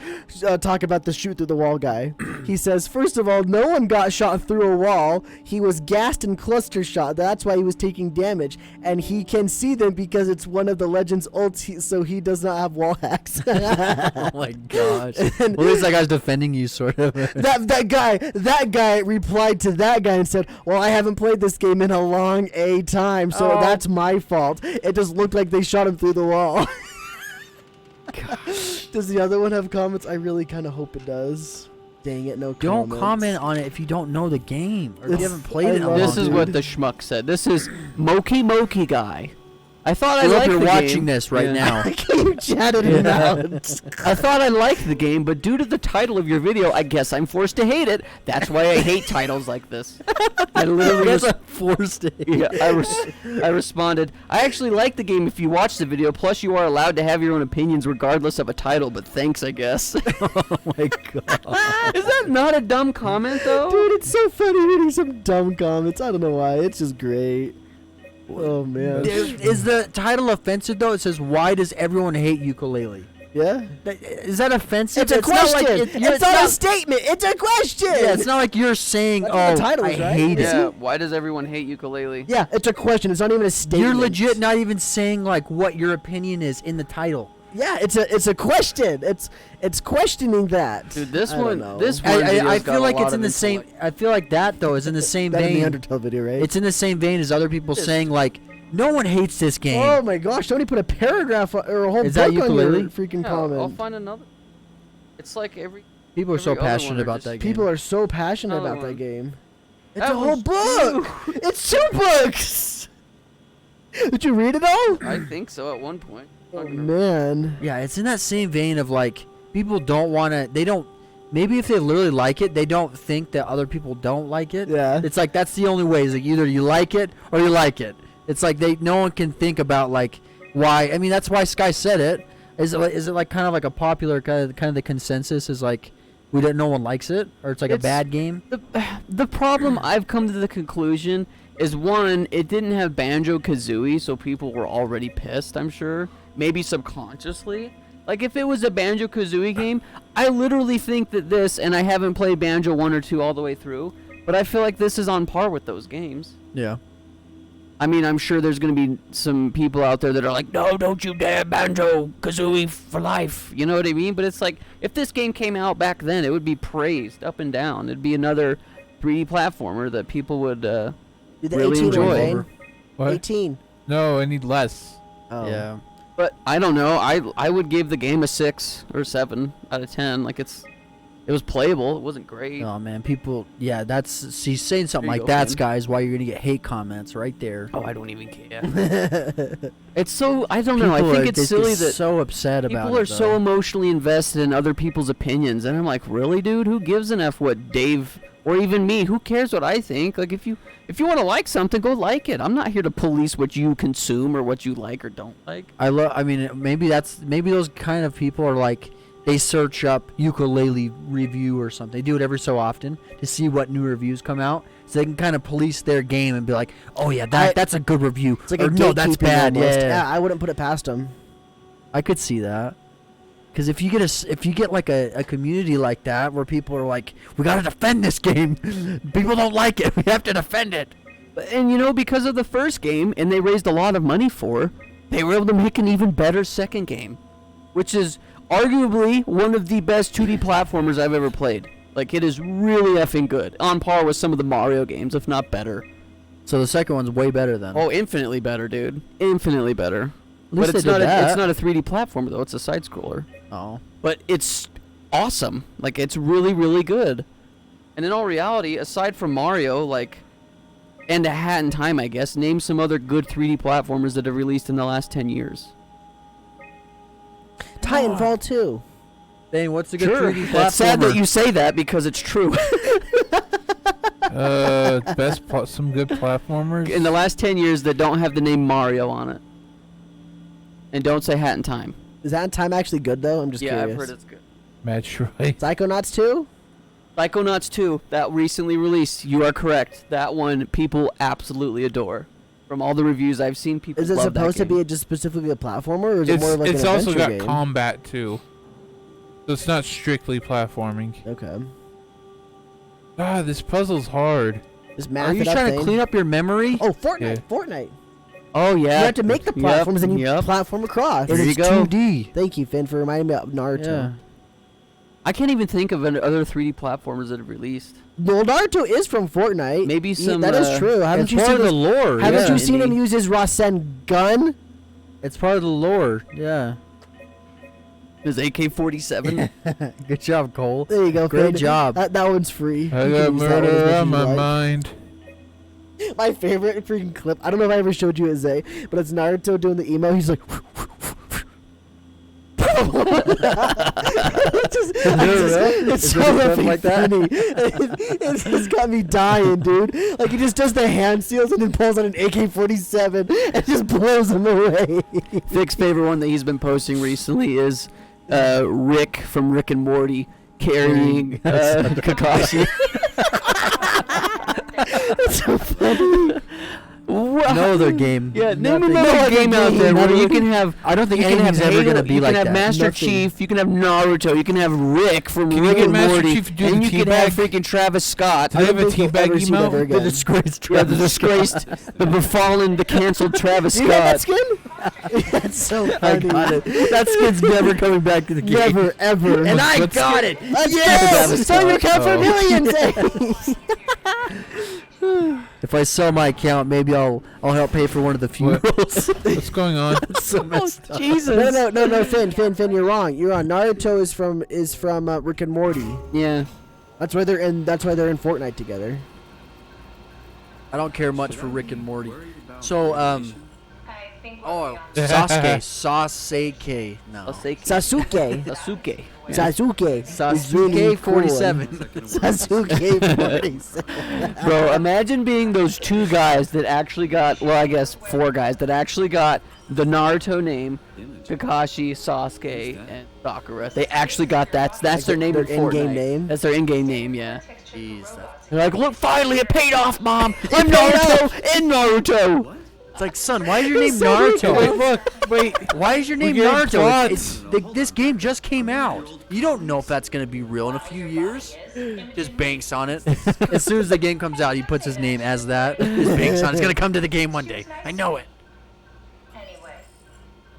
talk about the shoot through the wall guy. He says, first of all, no one got shot through a wall. He was gassed and cluster shot. That's why he was taking damage. And he can see them because it's one of the Legends ults, so he does not have wall hacks. Oh my gosh. Well, at least that guy's defending you, sort of. that guy replied to that guy and said, well, I haven't played this game in a long time, so that's my fault. It just looked like they shot him through the wall. Does the other one have comments? I really kind of hope it does. Dang it, no Don't comments. comment on it if you don't know the game or if you haven't played it. in a Oh, long This is time. what the schmuck said. This is Moki Guy. I thought I I hope liked you're the watching game. this right now. You chatted it out. I thought I liked the game, but due to the title of your video, I guess I'm forced to hate it. That's why I hate titles like this. I literally That's a forced it. Yeah, I responded, I actually like the game if you watch the video, plus you are allowed to have your own opinions regardless of a title, but thanks, I guess. Oh my god. Is that not a dumb comment, though? Dude, it's so funny reading some dumb comments. I don't know why. It's just great. Oh, man. Is the title offensive though? It says, "Why does everyone hate ukulele?" Yeah? Is that offensive? It's a not question. like It's not a statement. It's a question. Yeah, it's not like you're saying, That's what "Oh, the title I is, right? hate Yeah, it." why does everyone hate ukulele? Yeah, it's a question. It's not even a statement. You're legit not even saying like what your opinion is in the title. Yeah, it's a question. It's questioning that. Dude, this I don't one, know. this one video's I got feel a like lot it's in of the same. intellect. I feel like that though is in the same That in the vein. Undertale video, right? It's in the same vein as other people saying like, "No one hates this game." Oh my gosh! Somebody put a paragraph or a whole Is that book on your ukulele? freaking Yeah, comment. I'll find another. It's like every... People are so every other one passionate are about just- that game. People are so passionate Another about that one. game. It's That a whole was book. It's 2 books. Did you read it all? I think so at one point. Oh man. Yeah, it's in that same vein of like people don't want to. They don't. Maybe if they literally like it, they don't think that other people don't like it. Yeah. It's like that's the only way. Is like either you like it or you like it. It's like no one can think about like why. I mean, that's why Sky said it. Is it like kind of like a popular kind of the consensus is like no one likes it or it's like a It's- bad game. The problem I've come to the conclusion is, one, it didn't have Banjo-Kazooie, so people were already pissed, I'm sure. Maybe subconsciously. Like, if it was a Banjo-Kazooie game, I literally think that this, and I haven't played Banjo 1 or 2 all the way through, but I feel like this is on par with those games. Yeah. I mean, I'm sure there's going to be some people out there that are like, no, don't you dare Banjo-Kazooie for life. You know what I mean? But it's like, if this game came out back then, it would be praised up and down. It'd be another 3D platformer that people would really 18 enjoy. Wayne. What? 18. No, I need less. Oh. Yeah. But I don't know. I would give the game a 6 or 7 out of 10. Like, it was playable. It wasn't great. Oh man, people. Yeah, that's see saying something There you like go, that's Ken. guys why you're gonna get hate comments right there. Oh, I don't even care. It's so, I don't know. I People think are it's just silly that so upset about people it. are so though. emotionally invested in other people's opinions, and I'm like, really, dude? Who gives an F what Dave or even me? Who cares what I think? Like, if you want to like something, go like it. I'm not here to police what you consume or what you like or don't like. I mean, maybe those kind of people are like they search up ukulele review or something. They do it every so often to see what new reviews come out, so they can kind of police their game and be like, "Oh yeah, that's a good review." It's like or, a no, that's gatekeeping bad. almost. Yeah. I wouldn't put it past them. I could see that. Because if you get like a community like that where people are like, we gotta defend this game, people don't like it, we have to defend it. And you know, because of the first game, and they raised a lot of money for, they were able to make an even better second game, which is arguably one of the best 2D platformers I've ever played. Like, it is really effing good, on par with some of the Mario games, if not better. So the second one's way better then. Oh, infinitely better, dude. Infinitely better. At least But it's they did not that. it's not a 3D platformer though. It's a side scroller. Oh. But it's awesome. Like, it's really, really good. And in all reality, aside from Mario, like, and A Hat in Time, I guess, name some other good 3D platformers that have released in the last 10 years. Titanfall 2. Dane, what's the good Sure. 3D platformer? That's sad that you say that because it's true. Some good platformers. In the last 10 years that don't have the name Mario on it. And don't say Hat in Time. Is that in time actually good though? I'm just curious. I've heard it's good. Metroid. Psychonauts 2? Psychonauts 2, that recently released. You are correct. That one people absolutely adore. From all the reviews I've seen, people Is it love that supposed to game. be just specifically a platformer, or is it more of like It's an also adventure got game? combat too. So it's not strictly platforming. Okay. Ah, this puzzle's hard. Just math Are you it up, trying to Dane. clean up your memory? Oh, Fortnite. Yeah. Fortnite. Oh, yeah. You have to make the platforms and you Yep. platform across. There you it's go. 2D. Thank you, Finn, for reminding me of Naruto. Yeah. I can't even think of other 3D platformers that have released. Well, Naruto is from Fortnite. Maybe Yeah, some, that is true. Haven't It's you part seen of the his, lore. Haven't yeah. you seen him Indeed. use his Rasen gun? It's part of the lore. Yeah. His AK-47. Good job, Cole. There you go, Great Finn. job. That one's free. I You got can use that one as murder much on as my you like. mind. My favorite freaking clip. I don't know if I ever showed you it, Zay, but it's Naruto doing the emo. He's like. It's Is so there a clip effing like that? funny. It's just got me dying, dude. Like he just does the hand seals and then pulls out an AK-47 and just blows him away. Vic's favorite one that he's been posting recently is Rick from Rick and Morty carrying Kakashi. That's so funny. No other game. Yeah, name Nothing. another game out there where you nothing. can have. I don't think You can have anything's ever Hayden, gonna be you like can have that. Master Nothing. Chief, you can have Naruto, you can have Rick from Can you Rick get and Master Morty, Chief to do and the you can have teabag? freaking Travis Scott. Do you have a don't think you'll ever teabag see that email? ever The again. disgraced. Yeah, the disgraced, the befallen, the canceled Travis You got that Scott. skin? That's so I funny. got it. That skin's never coming back to the game. Never, ever. And I What's got it. Yes! So your account for Oh. millions! If I sell my account, maybe I'll help pay for one of the funerals. What's going on? So messed up. Jesus. No, Finn, you're wrong. You're wrong. Naruto is from Rick and Morty. Yeah. That's why they're in Fortnite together. I don't care much for Rick and Morty. So I think we'll oh, be on Sasuke. No. Sasuke. Sasuke. Sasuke. Sasuke 47. Sasuke 47. Bro, imagine being those two guys that actually got, well, I guess 4 guys that actually got the Naruto name, Kakashi, Sasuke, and Sakura. They actually got that. That's their name in their in-game Fortnite. name? That's their in-game name, yeah. Jeez. They're like, look, finally it paid off, Mom. I'm Naruto in Naruto. It's like, son, why is your name so Naruto? Wait, look, wait. Why is your name getting Naruto? plots. This game just came out. You don't know if that's gonna be real in a few years. Just banks on it. As soon as the game comes out, he puts his name as that. Just banks on it. It's gonna come to the game one day. I know it. Anyway,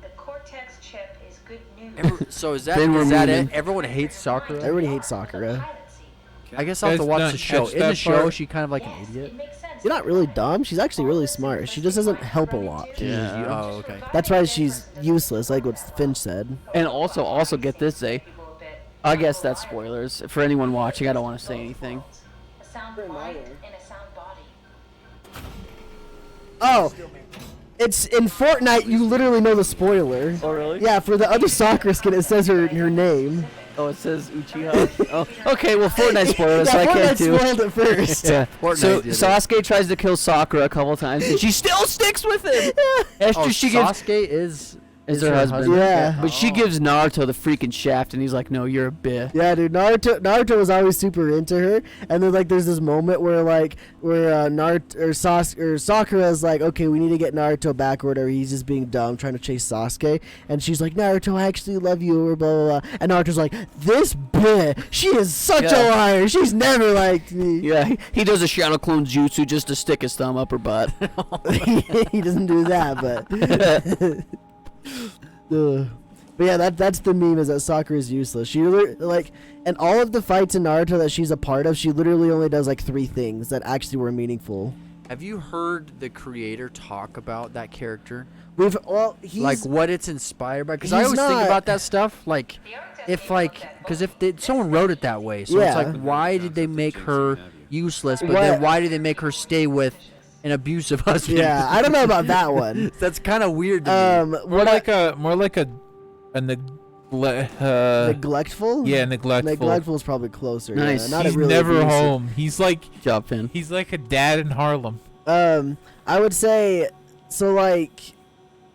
the Cortex chip is good news. So is that Then we're it? moving. Everyone hates Sakura. Everybody hates Sakura. Pilot seat. I guess I'll have to Guys, watch not the show. catch In the that show, part. she kind of like an Yes, idiot. it makes sense. She's not really dumb. She's actually really smart. She just doesn't help a lot. Yeah. Oh, okay. That's why she's useless, like what Finch said. And also get this, eh? People a bit. I guess that's spoilers. For anyone watching, I don't want to say anything. A sound mind and a sound body. Oh, it's in Fortnite. You literally know the spoiler. Oh, really? Yeah, for the other Sakura skin, it says her name. Oh, it says Uchiha. Oh, okay. Well, Fortnite spoilers, so I Fortnite can't too. spoiled it first. Yeah. Fortnite So did it. Sasuke tries to kill Sakura a couple times, and she still sticks with him. After Oh, she gives Sasuke is her husband. Yeah. But she gives Naruto the freaking shaft, and he's like, "No, you're a bitch." Yeah, dude. Naruto was always super into her, and then like there's this moment where Sakura is like, okay, we need to get Naruto back or whatever. He's just being dumb, trying to chase Sasuke, and she's like, Naruto, I actually love you, or blah blah blah. And Naruto's like, this bitch, she is such a Yeah. liar. She's never liked me. Yeah, he does a Shadow Clone Jutsu just to stick his thumb up her butt. He doesn't do that, but. Ugh. But yeah, that's the meme, is that Sakura is useless. She like, and all of the fights in Naruto that she's a part of, she literally only does like 3 things that actually were meaningful. Have you heard the creator talk about that character? He's Like what it's inspired by? Because I he's always think not- about that stuff. Like, if someone wrote it that way, so it's Yeah. like, why did they make her useless? But What- then why did they make her stay with an abusive husband? yeah, I don't know about that one. That's kind of weird to me. More like a Neglectful. Yeah, neglectful. Neglectful is probably closer. Nice. Yeah, not He's a really never abusive. home. He's like Good job, Finn. he's like a dad in Harlem. I would say so. Like,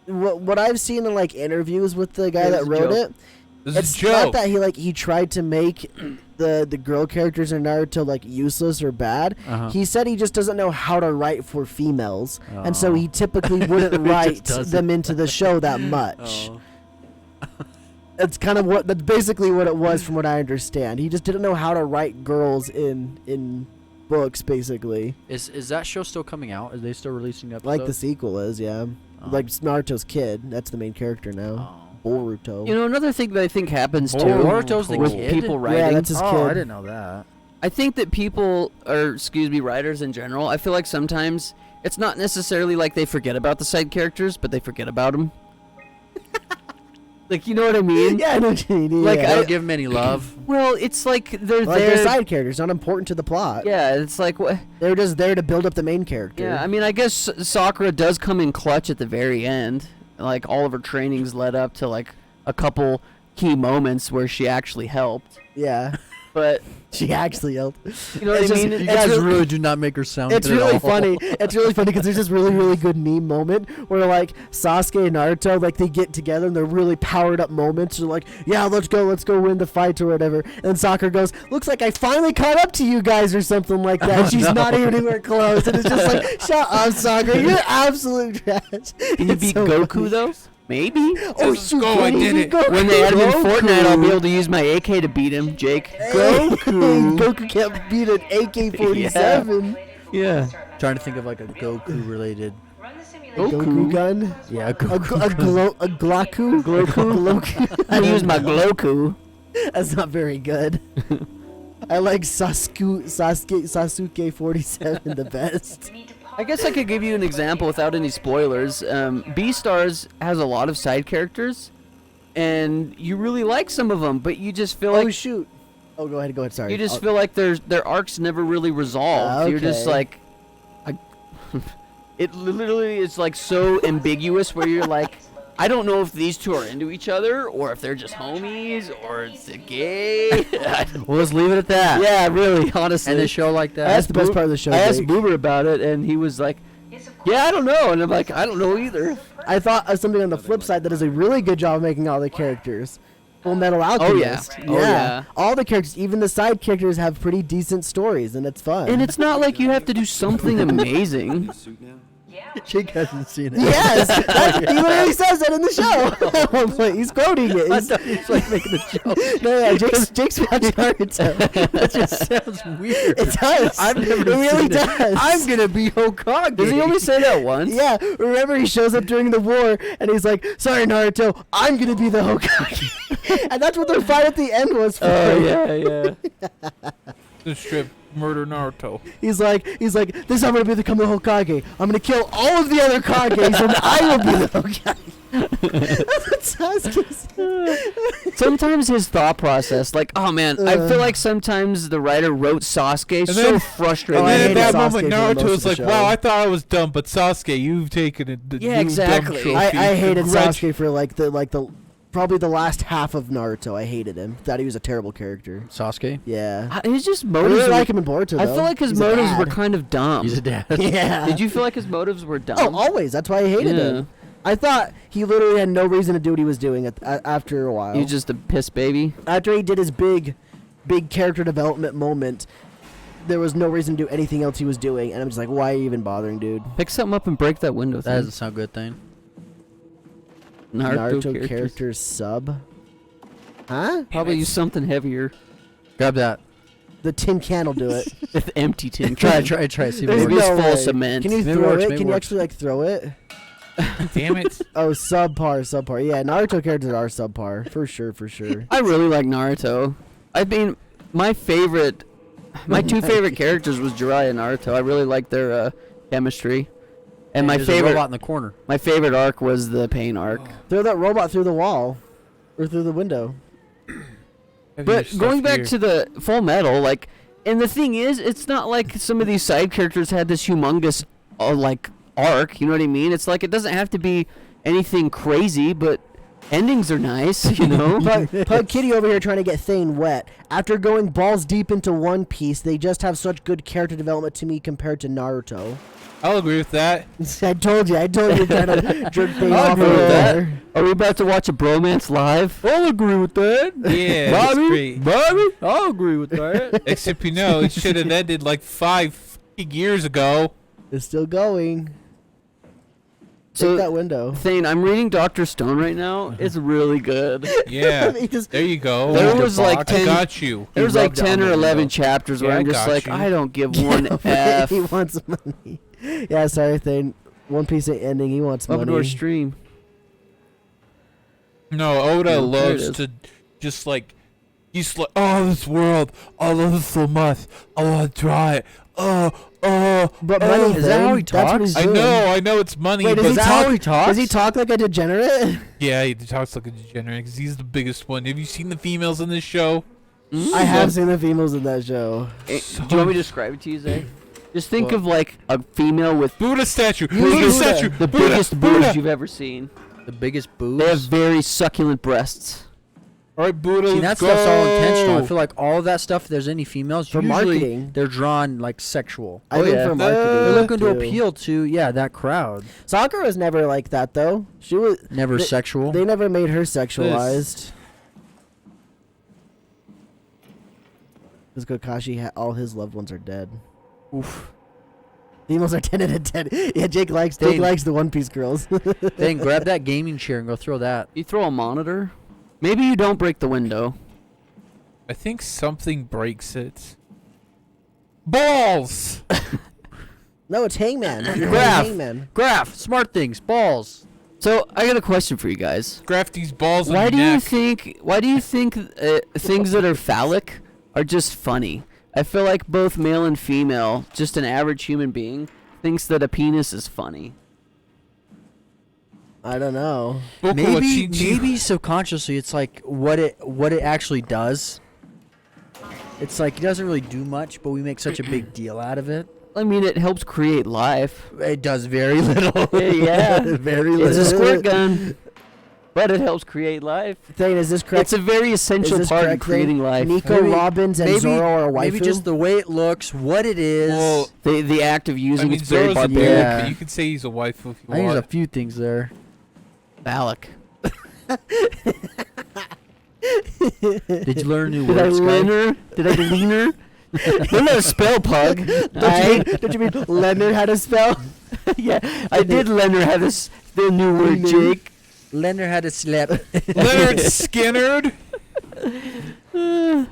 what I've seen in like interviews with the guy Yeah, that it's a wrote joke. it, This it's is a joke. not that he tried to make the girl characters in Naruto like useless or bad. Uh-huh. He said he just doesn't know how to write for females, and so Oh. he typically wouldn't write doesn't. them into the show that much. Oh. That's that's basically what it was, from what I understand. He just didn't know how to write girls in books, basically. Is that show still coming out? Are they still releasing episodes? Like the sequel is, yeah. Oh. Like Naruto's kid. That's the main character now. Oh. Boruto. You know, another thing that I think happens too Boruto's the with kid? people writing. Yeah, that's his Oh, kid. I didn't know that. I think that people, or excuse me, writers in general, I feel like sometimes it's not necessarily like they forget about the side characters, but they forget about them. Like, you know what I mean? Yeah, I know what you mean. Like, They yeah. don't give him any love. Well, it's like they're Like there. they're side characters, not important to the plot. Yeah, it's like what? They're just there to build up the main character. Yeah, I mean, I guess Sakura does come in clutch at the very end. Like all of her trainings led up to like a couple key moments where she actually helped. Yeah. But She actually helped. you know what It's I just- mean? You It's guys really- really do not make her sound It's good at really all. funny. It's really funny because there's this really, really good meme moment where like Sasuke and Naruto, like they get together and they're really powered up moments. They're like, yeah, let's go win the fight or whatever. And Sakura goes, looks like I finally caught up to you guys or something like that. Oh, She's no. not even anywhere close. And it's just like, shut up, Sakura. You're absolute trash. Can you It's beat so Goku funny. though? Maybe. Oh, Let's shoot, go, can I you did beat it. Goku? When they add him in Fortnite, I'll be Goku. able to use my AK to beat him, Jake. Goku. Goku can't beat an AK-47. Yeah. Trying to think of like a Goku related. Run the simulation. Goku gun. Yeah, A Goku. Gloku? Gloku? I use my Gloku. That's not very good. I like Sasuke 47 the best. You need to pause. I guess I could give you an example without any spoilers. Beastars has a lot of side characters, and you really like some of them, but you just feel Oh like shoot. Oh, go ahead. Sorry. you just feel like their arcs never really resolved. You're just Okay. like, it literally is like so ambiguous where you're like, I don't know if these two are into each other or if they're just homies or it's a gay. Well, let's leave it at that. Yeah, really, honestly. And a show like that. That's the best part of the show. I asked Jake. Boober about it, and he was like, Yes, of course. yeah, I don't know. And I'm like, I don't know either. I thought of something on the flip side that does a really good job of making all the characters. Full Metal Alchemist. Oh, yeah. All the characters, even the side characters, have pretty decent stories, and it's fun. And it's not like you have to do something amazing. New suit now? Yeah. Jake hasn't seen it. Yes, he literally says that in the show. At one point, he's quoting it. I He's, thought he was like making a joke. no, yeah, Jake's watching Naruto. That just sounds weird. It does. I've never It really seen does. I'm gonna be Hokage. Does he only say that once? Yeah, remember he shows up during the war and he's like, "Sorry, Naruto, I'm gonna be the Hokage," and that's what their fight at the end was for. Oh, yeah. The strip murder Naruto. He's like, "This is how I'm gonna become the Hokage. I'm gonna kill all of the other Kages, and I will be the Hokage." That's what Sasuke said. Sometimes his thought process, like, oh man, I feel like sometimes the writer wrote Sasuke And so then- frustrating. Oh, I And then hated at that Sasuke moment, for Naruto most of was the like, show. "Wow, I thought I was dumb, but Sasuke, you've taken it. Yeah, you exactly. Dumb trophy. I hated Congrats- Sasuke for like the probably the last half of Naruto. I hated him. Thought he was a terrible character. Sasuke. Yeah. His just I motives. really were- like him in Boruto. I though. feel like his He's a motives were dad. kind of dumb. He's a dad. Yeah. Did you feel like his motives were dumb? Oh, always. That's why I hated Yeah. him. I thought he literally had no reason to do what he was doing after a while. He was just a piss baby. After he did his big character development moment, there was no reason to do anything else he was doing, and I'm just like, why are you even bothering, dude? Pick something up and break that window. That Thing. doesn't sound good thing. Naruto, character sub. Huh? Probably use something heavier. Grab that. The tin can will do it. With empty tin. Try. See if There's it Maybe works. it's no full of way. cement. Can you Maybe it throw works, it? maybe Can it you works. actually like throw it? Damn it. Oh, subpar. Yeah, Naruto characters are subpar for sure. I really like Naruto. I mean, my two favorite characters was Jiraiya and Naruto. I really liked their chemistry. And my There's a favorite robot in the corner. my favorite arc was the pain arc. Throw that robot through the wall, or through the window. Have your But stuff going back here. to the Full Metal, like, and the thing is, it's not like some of these side characters had this humongous, like, arc. You know what I mean? It's like it doesn't have to be anything crazy, but Endings are nice, you know. Pug Kitty over here trying to get Thane wet. After going balls deep into One Piece, they just have such good character development to me compared to Naruto. I'll agree with that. I told you trying to jerk Thane I'll off agree over with that. there. Are we about to watch a bromance live? I'll agree with that. Yeah, that's great. Bobby, I'll agree with that. Except it should have ended like 5 fucking years ago. It's still going. So Take that window. Thane, I'm reading Dr. Stone right now. It's really good. Yeah, He just- there you go. There was like I 10 got you. There was like rubbed it 10 on or the 11 window. chapters where Yeah, I'm I just got like, you. I don't give one F. He wants money. Yeah, sorry, Thane. One Piece ain't ending. He wants Welcome to our money. stream. No, Oda Yeah, loves there to just like, he's like, oh, this world, I love it so much. I want to try it. But money, Is that how he Thane, that's what talks? he's I doing. I know it's money, Wait, but does he that talk? how he talks? Does he talk like a degenerate? yeah, he talks like a degenerate because he's the biggest one. Have you seen the females in this show? I have seen the females in that show. Do you want me to describe it to you, Zay? Just think What? of like a female with Buddha statue. Buddha. Buddha statue. the Buddha, biggest Buddha. boobs you've ever seen. The biggest They have boobs. very succulent breasts. All right, Buddha. See, that let's stuff's all intentional. I go. feel like all of that stuff, if there's any females, For usually marketing. they're drawn like sexual. I think yeah. for marketing. They're looking to too. appeal to, that crowd. Sakura was never like that though. She was. Never They- sexual. They never made her sexualized. Because Kakashi, all his loved ones are dead. Oof. Females are 10 out of 10. Yeah, Jake likes Dang. the One Piece girls. Then grab that gaming chair and go throw that. You throw a monitor. Maybe you don't break the window. I think something breaks it. Balls. No, it's Hangman. You're Graph. Hangman. Graph, smart things, balls. So I got a question for you guys. Graft these balls Why on do your you neck. think? Why do you think things that are phallic are just funny? I feel like both male and female, just an average human being, thinks that a penis is funny. I don't know. Maybe subconsciously it's like what it actually does. It's like it doesn't really do much, but we make such a big deal out of it. I mean, it helps create life. It does very little. Yeah, Very it's a little. squirt gun, but it helps create life. Thane, is this correct? It's a very essential Is this part in correct, creating Thane? life. Nico Robbins and Zoro are waifu. maybe just the way it looks, what it is. Well, The act of I using mean, it's very Zoro's a barbaric. dude, Yeah. but you could say he's a waifu if you I think there's a want. few things there. Phallic. Did you learn new Did I words, lean guy? her? Did I lean her? Learn how to spell, pug. Don't you mean Leonard had a spell? Yeah, I did learn her how to the new word, Jake. Leonard had a slap. Leonard Skinnerd.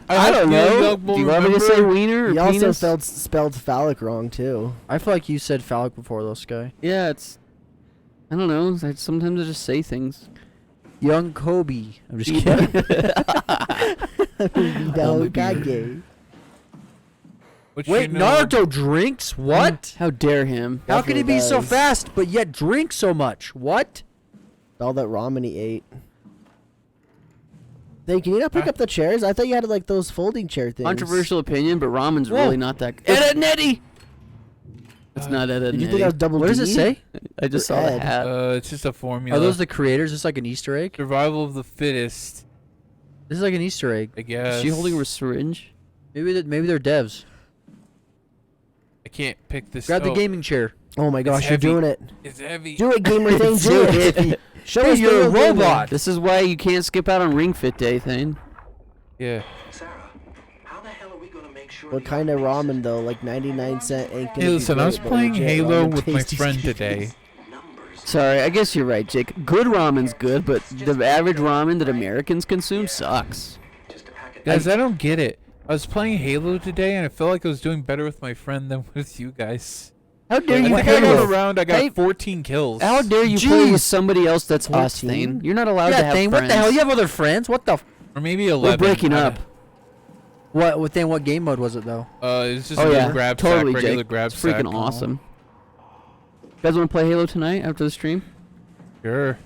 I don't know. Do you want me to say wiener or He also penis? spelled phallic wrong too. I feel like you said phallic before, though, Sky. Yeah, it's. I don't know. Sometimes I just say things. Young Kobe. I'm just kidding. No, Kage. Which Wait, you know, Naruto drinks? What? How dare him? How can he Definitely be so does. fast but yet drink so much? What? All that ramen he ate. Hey, can you not pick up the chairs? I thought you had like those folding chair things. Controversial opinion, but ramen's Whoa. really not that. Ed Netty. It's not Ed Did you Netty. think I was double What does D? it say? I just saw the Ed? hat. It's just a formula. Are those the creators? It's like an Easter egg? survival of the fittest? This is like an Easter egg. I guess. Is she holding a syringe? Maybe they're devs. I can't pick this. Grab the oh, gaming chair. Oh my gosh, you're heavy. doing it. It's heavy. Do it, gamer thing. Do it. Show Hey, us you're a the real gamer. robot. This is why you can't skip out on Ring Fit Day, Thane. Yeah. Sarah, how the hell are we gonna make sure What kind of ramen though? Like 99-cent ain't gonna Hey, be listen, I was great, but playing legit Halo ramen with my tasty friend shit. today. numbers? Sorry, I guess you're right, Jake. Good ramen's good, but the average ramen that Americans consume sucks. Just a packet. Guys, I don't get it. I was playing Halo today, and I felt like I was doing better with my friend than with you guys. How dare I you think play I got with? around. I got Hey, 14 kills. How dare you play Jeez. with somebody else that's us, 14? Thane? You're not allowed to Yeah, have Thane, friends. what the hell? You have other friends? What the? Or maybe 11. We're breaking I up. don't- What? Then what game mode was it though? It's just Oh a yeah, grab totally, sack, regular Jake. grab It's freaking sack. awesome. You guys want to play Halo tonight after the stream? Sure.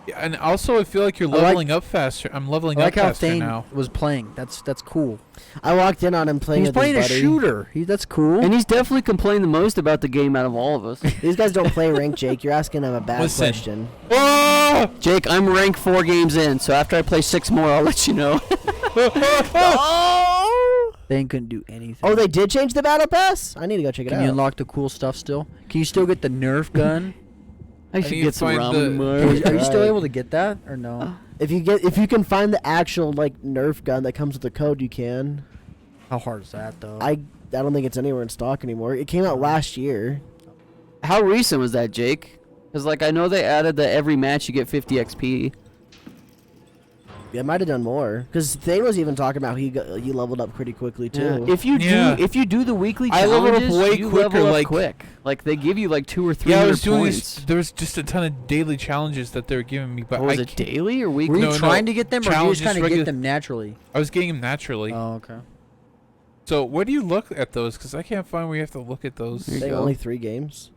Yeah, and also I feel like you're I like- leveling up faster. I'm leveling I like up how faster Thane now. was playing. That's cool. I walked in on him playing He's with playing a his buddy. shooter. That's cool. And he's definitely complained the most about the game out of all of us. These guys don't play rank, Jake. You're asking them a bad Listen. question. Oh! Jake, I'm ranked 4 games in, so after I play 6 more, I'll let you know. Thane couldn't do anything. Oh, they did change the battle pass? I need to go check it Can out. you unlock the cool stuff still? Can you still get the Nerf gun? I should you get some find ramen the- tomorrow. Are you still Right. able to get that or no? If you can find the actual like Nerf gun that comes with the code, you can. How hard is that though? I don't think it's anywhere in stock anymore. It came out last year. How recent was that, Jake? Because, like, I know they added that every match you get 50 XP. Yeah, might have done more. Because Thane was even talking about he leveled up pretty quickly too. If you Yeah. do the weekly I leveled up challenges, way you quicker, level up like- quick. Like, they give you, like, 2 or 3 Yeah, I was doing points. this. There was just a ton of daily challenges that they were giving me, but What was I it, can't- daily or Were weekly? you No, trying to get them, or you challenges, just kind of regular- get them naturally? I was getting them naturally. Oh, okay. So where do you look at those? Because I can't find where you have to look at those. There you Thane, go. only 3 games.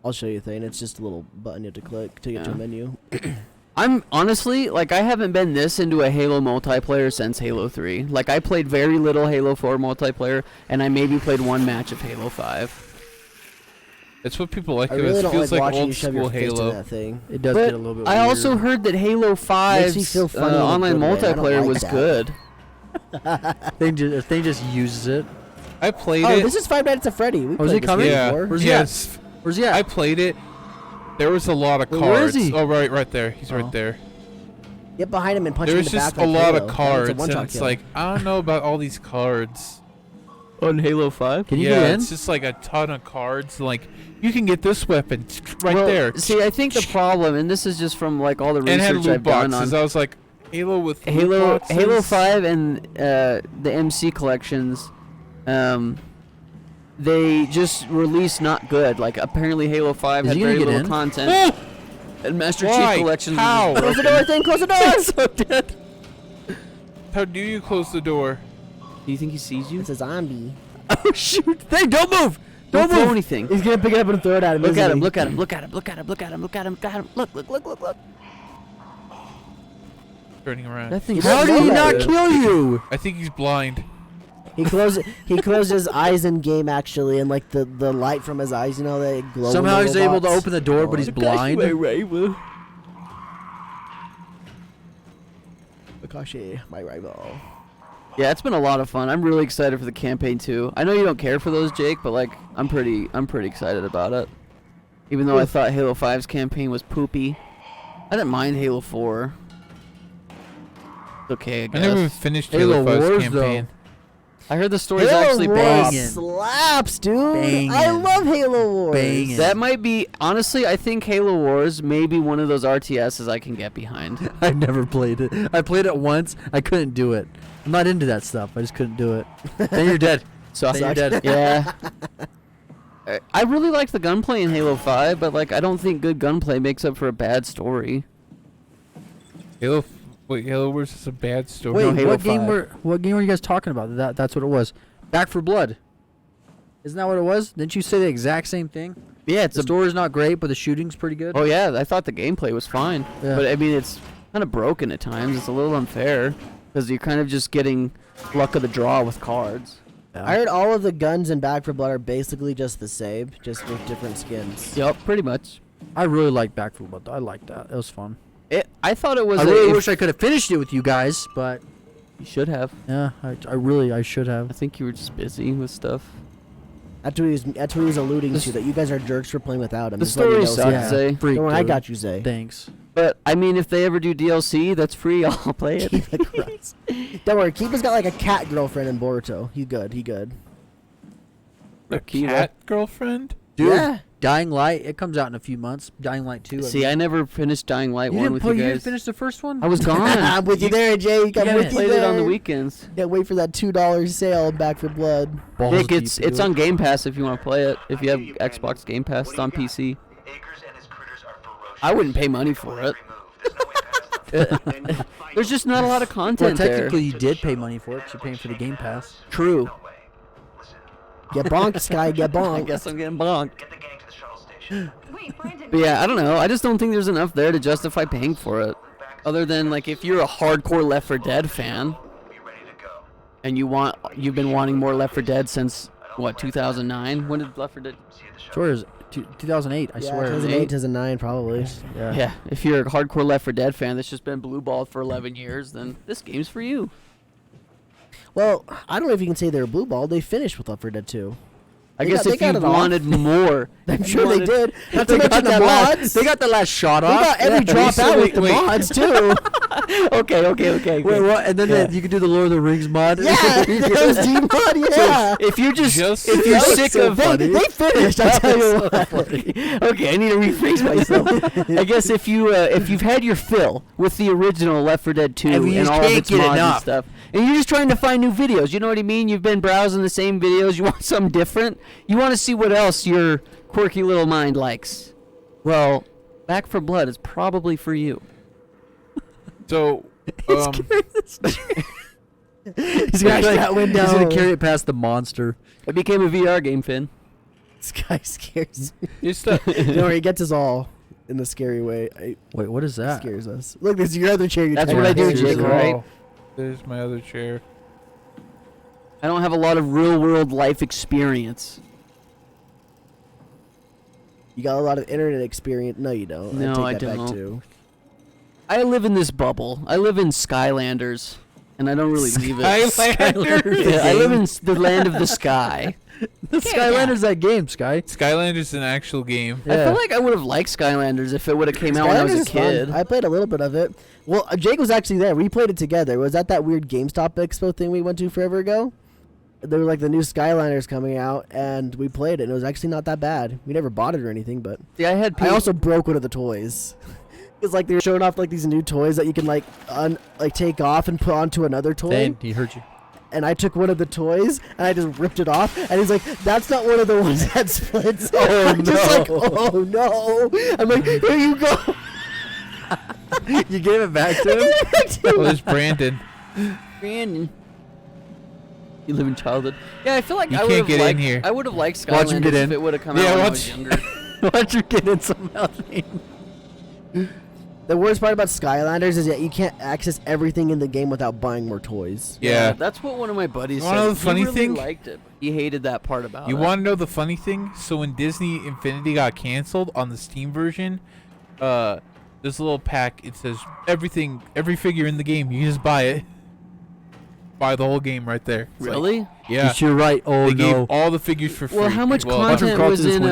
I'll show you Thane. It's just a little button you have to click to get to a Yeah. menu. I'm honestly, like, I haven't been this into a Halo multiplayer since Halo 3. Like, I played very little Halo 4 multiplayer, and I maybe played 1 match of Halo 5. That's what people like. I It really don't feels like like watching you old shove your school fist in Halo. that thing. It does But get a little bit I weird. also heard that Halo 5's me feel funny in a online good way. I don't multiplayer like was that. good. Thane just uses it. I played Oh, it. this is Five Nights at Freddy. We Oh, is played he this coming? game Yeah. before. Where's he at? Yes. Where's he at? I played it. There was a lot of Wait, cards. where is he? Oh, right there. He's Oh. right there. Get behind him and punch him in There's the back just a like lot Halo. of That cards, was a and one-shot it's kill. like I don't know about all these cards. On Halo 5? Can you Yeah, get in? it's just like a ton of cards. Like you can get this weapon right Well, there. See, I think the problem, and this is just from, like, all the And it had research loot I've done boxes. on I was like, Halo with loot Halo boxes? 5 and the MC collections, they just released not good. Like, apparently Halo 5 Is had he gonna very get little in? content, and Master Why? Chief collections How? was Close the broken. door, Thane. Close the door. So dead. How do you close the door? Do you think he sees you? It's a zombie. Oh shoot! Thane, don't move! Don't throw move! anything. He's gonna pick it up and throw it at him. Look isn't at him! he? Look at him! Look at him! Look at him! Look at him! Look at him! Look at him! Look! Turning around. That thing. He How doesn't did he know not that. kill you? I think he's blind. He closed his eyes in game actually, and like the light from his eyes, you know, they glow. when Somehow the he's able to robots- open the door, but he's blind. Akashi, my rival. Yeah, it's been a lot of fun. I'm really excited for the campaign too. I know you don't care for those, Jake, but like I'm pretty excited about it. Even though I thought Halo 5's campaign was poopy, I didn't mind Halo 4. It's okay, I I guess. never finished Halo Halo 5's Wars, campaign. I heard the story's Halo actually Wars banging. slaps, dude. Banging. I love Halo Wars. Banging. That might be, honestly, I think Halo Wars may be one of those RTSs I can get behind. I never played it. I played it once. I couldn't do it. I'm not into that stuff. I just couldn't do it. Then you're dead. So Then you're dead. Yeah. I really liked the gunplay in Halo 5, but like I don't think good gunplay makes up for a bad story. Halo Wars is a bad story. Wait, No, Halo what game 5. were you guys talking about? That's what it was. Back for Blood. Isn't that what it was? Didn't you say the exact same thing? Yeah, it's The story's not great, but the shooting's pretty good. Oh yeah, I thought the gameplay was fine, Yeah. but I mean it's kind of broken at times. It's a little unfair because you're kind of just getting luck of the draw with cards. I heard all of the guns in Back 4 Blood are basically just the same, just with different skins. Yep, pretty much. I really like Back for Blood. I like that. It was fun. I thought it was. I a- really if- wish I could have finished it with you guys, but You should have. yeah, I should I have. think you were just busy with stuff. That's what he was alluding to, that you guys are jerks for playing without him. The Just letting you story know, sucks, Zay. eh? Freak, Don't worry, I dude. got you, Zay. Thanks. But I mean, if they ever do DLC, that's free. I'll play it. Christ. Don't worry, Keepa's got like a cat girlfriend in Boruto. He good. A Akira. cat girlfriend? Dude, Yeah. Dying Light, it comes out in a few months. Dying Light 2. See, I never finished Dying Light 1 with you you didn't guys. finish the first one? I was gone. I'm with you there, Jay. I'm You with you played it on the there. weekends. Can't wait for that $2 sale Back 4 Blood. Balls Nick, deep it's into it's it. on Game Pass if you want to play it. If you have Xbox Game Pass, it's on PC. I wouldn't pay money for it. There's just not a lot of Well, content technically, you did pay money for it 'cause you're paying for the Game Pass. there. True. Get bonked, Sky. Get I bonked. guess I'm getting bonked. But yeah, I don't know. I just don't think there's enough there to justify paying for it. Other than like if you're a hardcore Left 4 Dead fan, and you've been wanting more Left 4 Dead since what 2009? When did Left 4 Dead? Sure is 2008. I swear. 2008, 2009, probably. Yeah. Yeah, if you're a hardcore Left 4 Dead fan that's just been blue balled for 11 years, then this game's for you. Well, I don't know if you can say they're blue ball. They finished with Left 4 Dead 2. I They guess got- if they you got it off. wanted more, I'm sure they did. Not to They got mention the that last- mods. They got the last shot They off. got every Yeah. drop out with the wait. mods, too. okay. Wait, what? And then Yeah. you can do the Lord of the Rings mod. Yeah, that was D-mod, yeah. if you're Just- if you're That was sick so of funny. They finished, I'll tell you what. okay, I need to rephrase myself. I guess if you've had your fill with the original Left 4 Dead 2 And we and just all of can't its get mods and enough. stuff, and you're just trying to find new videos, you know what I mean? You've been browsing the same videos, you want something different, you want to see what else your quirky little mind likes. Well, Back 4 Blood is probably for you. So, He's got that window. He's gonna carry it past the monster. It became a VR game, Finn. This guy scares me. just Don't worry, he gets us all in the scary way. Wait, what is It that? scares us. Look, this is your other chair. You're That's trying what to I do, hold. Jake, right? There's my other chair. I don't have a lot of real world life experience. You got a lot of internet experience. No, you don't. No, take I that don't. Back too. I live in this bubble. I live in Skylanders, and I don't really leave it. Skylanders? Yeah, I live in the land of the sky. The Skylanders that game, Sky. Skylander's an actual game. I feel like I would have liked Skylanders if it would have came out when I was Skylanders a is fun. kid. I played a little bit of it. Well, Jake was actually there. We played it together. Was that weird GameStop Expo thing we went to forever ago? There were like the new Skylanders coming out, and we played it. And it was actually not that bad. We never bought it or anything, but Yeah, I had I also broke one of the toys. It's like they were showing off like these new toys that you can like take off and put onto another toy. Dan, he hurt you. And I took one of the toys and I just ripped it off. And he's like, "That's not one of the ones that splits." Oh, I'm just like, no. "Oh no!" I'm like, "Here you go." You gave it back to him? Oh, there's Brandon. Brandon. You live in childhood. Yeah, I feel like You I can't would have get in liked. here. I would have liked Watch him Skylanders get if in. it would have come Yeah, out when I watch- was younger. Why'd you get in somehow? The worst part about Skylanders is that you can't access everything in the game without buying more toys. Yeah. That's what one of my buddies You wanna said. know the funny he really thing? liked it. He hated that part about You it. want to know the funny thing? So when Disney Infinity got canceled on the Steam version, this little pack, it says everything, every figure in the game. You just buy it. Buy the whole game right there. It's like- Really? yeah. You're right. Oh They gave no. all the figures for free. Well, how much Well, content crawl was through this in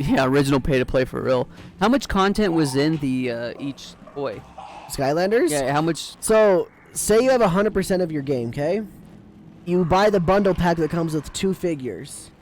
window. original pay to play for real? How much content was in the each toy? Skylanders? Yeah, how much? So, say you have 100% of your game, okay? You buy the bundle pack that comes with 2 figures.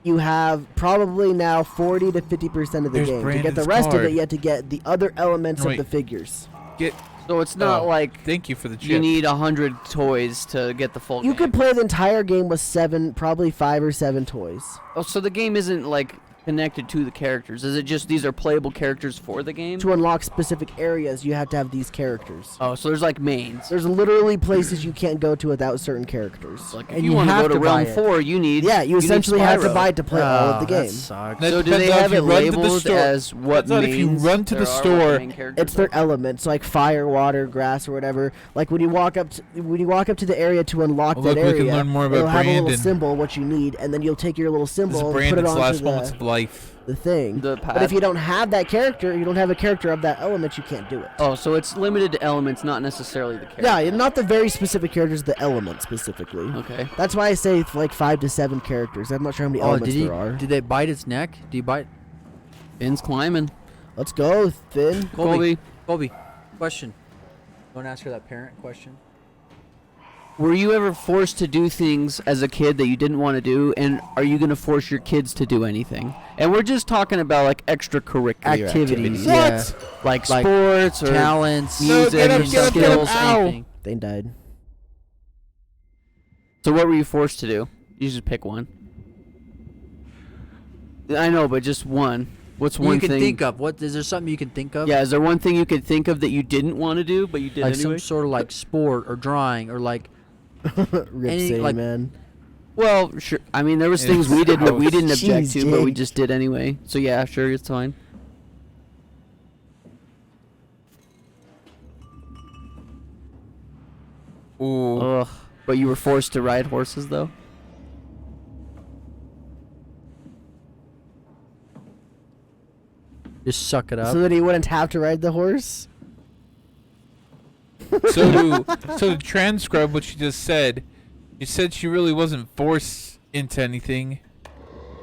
You have probably now 40 to 50% of the There's game. To get Brandon's the rest of card. it, you have to get the other elements No, of wait. the figures. Get. So it's not Oh, like Thank you for the chip. you need 100 toys to get the full You game. could play the entire game with 7, probably 5 or 7 toys. Oh, so the game isn't like connected to the characters. Is it just these are playable characters for the game? To unlock specific areas, you have to have these characters. Oh, so there's like mains. There's literally places you can't go to without certain characters. Like if and you want to have go to buy Realm it. 4, you need Yeah, you need essentially have to Spyro. buy it to play all of the That game. sucks. That So do depends they on have if it you run to the labeled store. as what Depends on if you mains run to there the are, what store. main characters It's their are? elements, like fire, water, grass, or whatever. Like when you walk up to the area to unlock Oh, that look, we area, can learn more about it'll have a little Brandon. symbol what you need, and then you'll take your little This symbol is and put it Brandon's onto last moments of life. the thing. The But if path. you don't have that character, you don't have a character of that element, you can't do it. Oh, so it's limited to elements, not necessarily the character. Yeah, and not the very specific characters, the element specifically. Okay. That's why I say like 5 to 7 characters. I'm not sure how many Oh, elements did he? there are. Did they bite its neck? Did he bite? Finn's climbing. Let's go, Finn. Colby, Colby, question. You want to ask her that parent question? were you ever forced to do things as a kid that you didn't want to do, and are you going to force your kids to do anything? And we're just talking about like extracurricular activities. Yeah. Like Like sports or talents, music, get up, or get up, get up. skills, Ow. anything. They died. So what were you forced to do? You just pick one. I know, but just one. What's one you can thing? think of. What is there something you can think of? Yeah, is there one thing you could think of that you didn't want to do, but you did like anyway? some sort of like sport or drawing or like Rip Any, City, like- man. Well, sure. I mean, there was things we didn't object Jeez, to, but we Jake. just did anyway. So yeah, sure, it's fine. Ooh. Ugh. But you were forced to ride horses, though. Just suck it up. So that he wouldn't have to ride the horse. So to transcribe what she just said, she said she really wasn't forced into anything,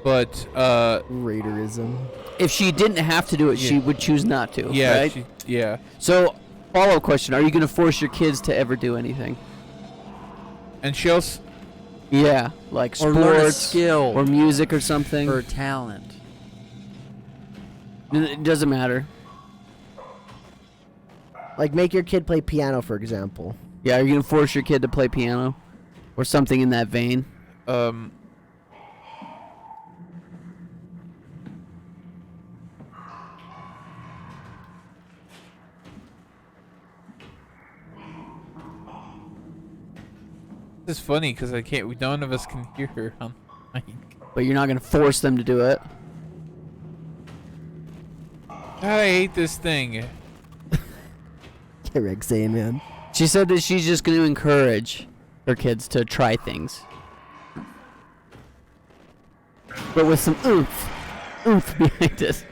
but Raiderism. If she didn't have to do it, she Yeah. would choose not to. yeah, Right? yeah. So, follow-up question: are you gonna force your kids to ever do anything? And she also, Yeah, like Or sports, learn a skill. or music, or something. For talent. It doesn't matter. Like make your kid play piano, for example. Yeah, are you gonna force your kid to play piano, or something in that vein? This is funny because I can't. None of us can hear her on mic. But you're not gonna force them to do it. God, I hate this thing. Get Rick saying, man. She said that she's just gonna encourage her kids to try things, but with some oomph behind it.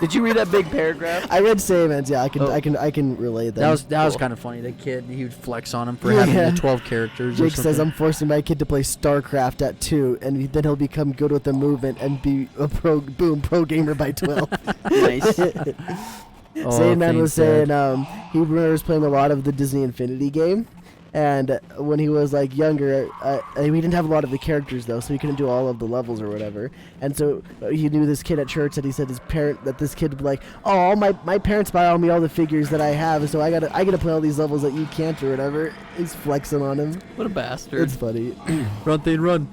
Did you read that big paragraph? I read Saymans. Yeah, Oh. I can relate that. That was Cool. kind of funny. The kid, he would flex on him for having Yeah. the 12 characters. or Jake says something. I'm forcing my kid to play StarCraft at 2, and then he'll become good with the movement and be a pro gamer by 12. Nice. Oh, Sayman was things saying he remembers playing a lot of the Disney Infinity game, and when he was like younger, we didn't have a lot of the characters though, so he couldn't do all of the levels or whatever. And so he knew this kid at church that he said that this kid would be like, oh, my parents buy all me all the figures that I have, so I gotta play all these levels that you can't or whatever. He's flexing on him. What a bastard. It's funny. Run, thing, run.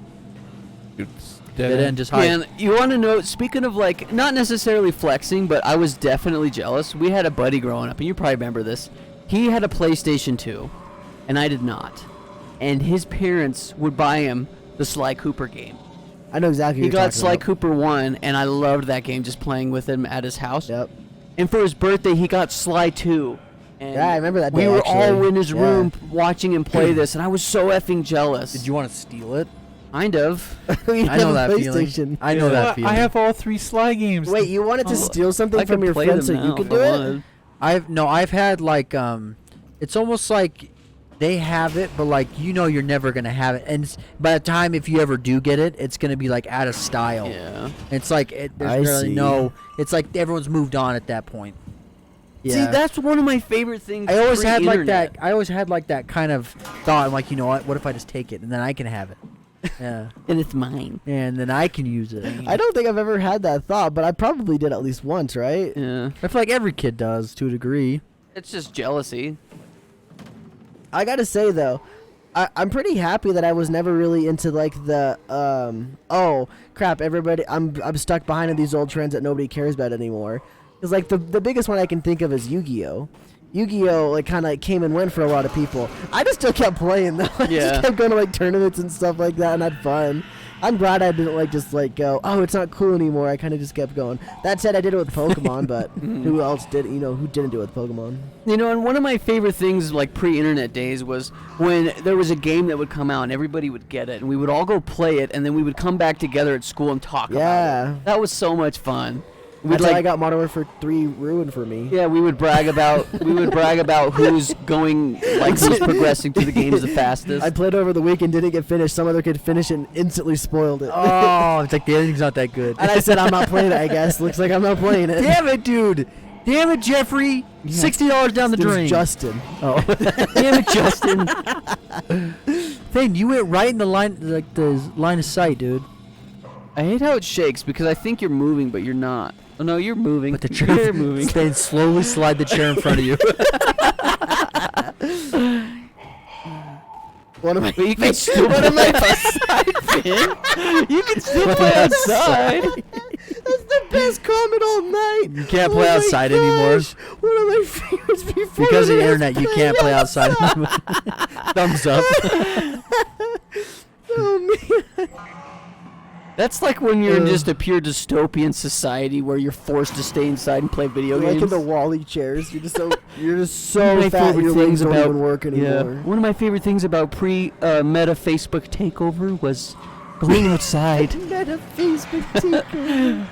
It's Dead dead end, just hide. Man, you want to know, speaking of like, not necessarily flexing, but I was definitely jealous. We had a buddy growing up, and you probably remember this. He had a PlayStation 2, and I did not. And his parents would buy him the Sly Cooper game. I know exactly. He what you're got talking Sly about. Cooper 1, and I loved that game, just playing with him at his house. Yep. And for his birthday, he got Sly 2. And Yeah, I remember that we day, were all actually. in his Yeah. room watching him play this, and I was so effing jealous. Did you want to steal it? Kind of. We I know have that a feeling. PlayStation. I know that feeling. I have all 3 Sly games. Wait, you wanted to Oh, steal something I from could your play friend so them you now could if do I it? wanted. I've had like it's almost like they have it, but like you're never gonna have it, and by the time if you ever do get it, it's gonna be like out of style. Yeah. It's like there's I really see. no. It's like everyone's moved on at that point. See, that's one of my favorite things. I always had like pre-internet. that. I always had like that kind of thought. I'm like, you know what? What if I just take it and then I can have it? Yeah, And it's mine. and then I can use it. I don't think I've ever had that thought, but I probably did at least once, right? Yeah. I feel like every kid does to a degree. It's just jealousy. I gotta say though, I'm pretty happy that I was never really into like the oh crap, everybody, I'm stuck behind in these old trends that nobody cares about anymore. Because like the biggest one I can think of is Yu-Gi-Oh. Yu-Gi-Oh like kind of came and went for a lot of people. I just still kept playing though. I Yeah. just kept going to like tournaments and stuff like that and had fun. I'm glad I didn't like just like go, oh, it's not cool anymore. I kind of just kept going. That said, I did it with Pokemon, but who else did? Who didn't do it with Pokemon? You know, and one of my favorite things, like pre-internet days, was when there was a game that would come out and everybody would get it, and we would all go play it, and then we would come back together at school and talk about Yeah. it. That was so much fun. We'd That's how I like, got Modern Warfare 3 ruined for me. yeah, we would brag about who's going, like who's progressing through the games the fastest. I played over the week and didn't get finished. Some other kid finished it and instantly spoiled it. Oh, it's like the ending's not that good. And I said, I'm not playing it, I guess. Looks like I'm not playing it. Damn it, dude! Damn it, Jeffrey! $60 down the It was drain. Justin. Oh, Damn it, Justin. Thing, you went right in the line of sight, dude. I hate how it shakes because I think you're moving, but you're not. Oh no, you're moving. But the You're chair moving. Then slowly slide the chair in front of you. One of my But you can still play outside, Finn. You can still play outside. That's the best comment all night. You can't Oh play my outside gosh. anymore. One of my favorites before Because of the internet, internet, you can't play outside anymore. Thumbs up. Oh That's like when you're in just a pure dystopian society where you're forced to stay inside and play video You're like games. in the Wally chairs. You're just so One so of my fat. favorite Your things legs don't about- even work anymore. One of my favorite things about pre-Meta Facebook takeover was going outside. Meta Facebook takeover.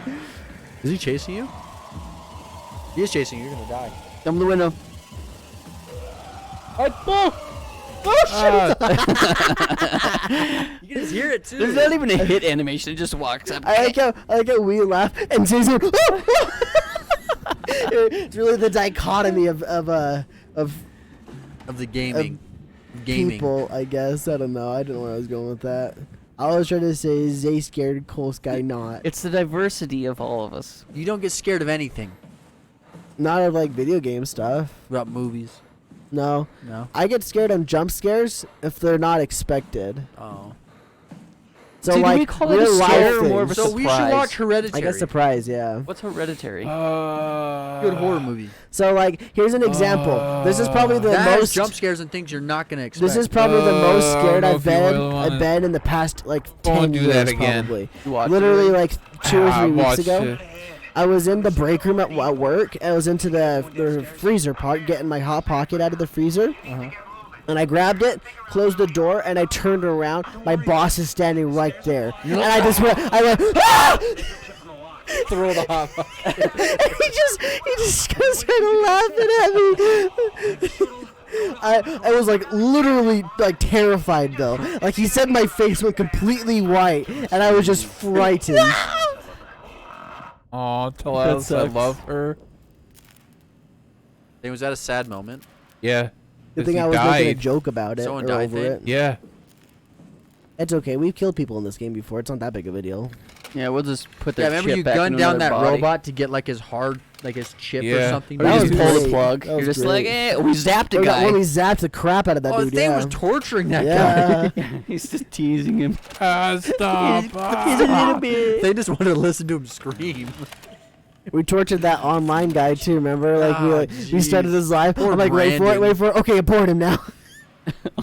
Is he chasing you? He is chasing you. You're gonna die. Jump the window. You can just hear it too. There's not even a hit animation. It just walks up. I like how we laugh and Jason. It's really the dichotomy of of the gaming. people, I guess. I don't know. I don't know where I was going with that. I was trying to say Zay scared, Cole Sky not. It's the diversity of all of us. You don't get scared of anything. Not of like video game stuff. About movies. No. No. I get scared of jump scares if they're not expected. Oh. So See, do like we call it a real life scare or more of a things. So we should surprise. watch Hereditary. I guess surprise, yeah. What's Hereditary? Good horror movie. So like here's an example. This is probably the That has most jump scares and things you're not gonna expect. This is probably the most I don't scared know I've if you been. really wanna- I've been in the past like Don't 10 do years that again. probably. You watched Literally it? like 2 or 3 weeks watched ago. it. I was in the break room at work. I was into the freezer part, getting my hot pocket out of the freezer. And I grabbed it, closed the door, and I turned around. My boss is standing right there, and I went, ah! throw the hot. And he just started laughing at me. I was like literally like terrified though. Like he said, my face went completely white, and I was just frightened. Aw, tell Alice I sucks. love her. Hey, was that a sad moment? Yeah. Good 'cause thing he I was making a died. joke about it Someone or died over thing? it. Yeah. It's okay. We've killed people in this game before. It's not that big of a deal. Yeah, we'll just put Yeah, that remember chip you back gunned into down that another body. robot to get like his chip or Yeah. something? Or That you was just pull the great. plug. That You're was just great. like, we zapped a Or that guy. when we zapped the crap out of that Oh, the dude. thing Yeah. was torturing that guy. Yeah. He's just teasing him. Stop. They just wanted to listen to him scream. We tortured that online guy too. Remember? Like we Ah, we started jeez. this live. Poor I'm like, wait for it, Brandon. wait for it. Okay, abort him now.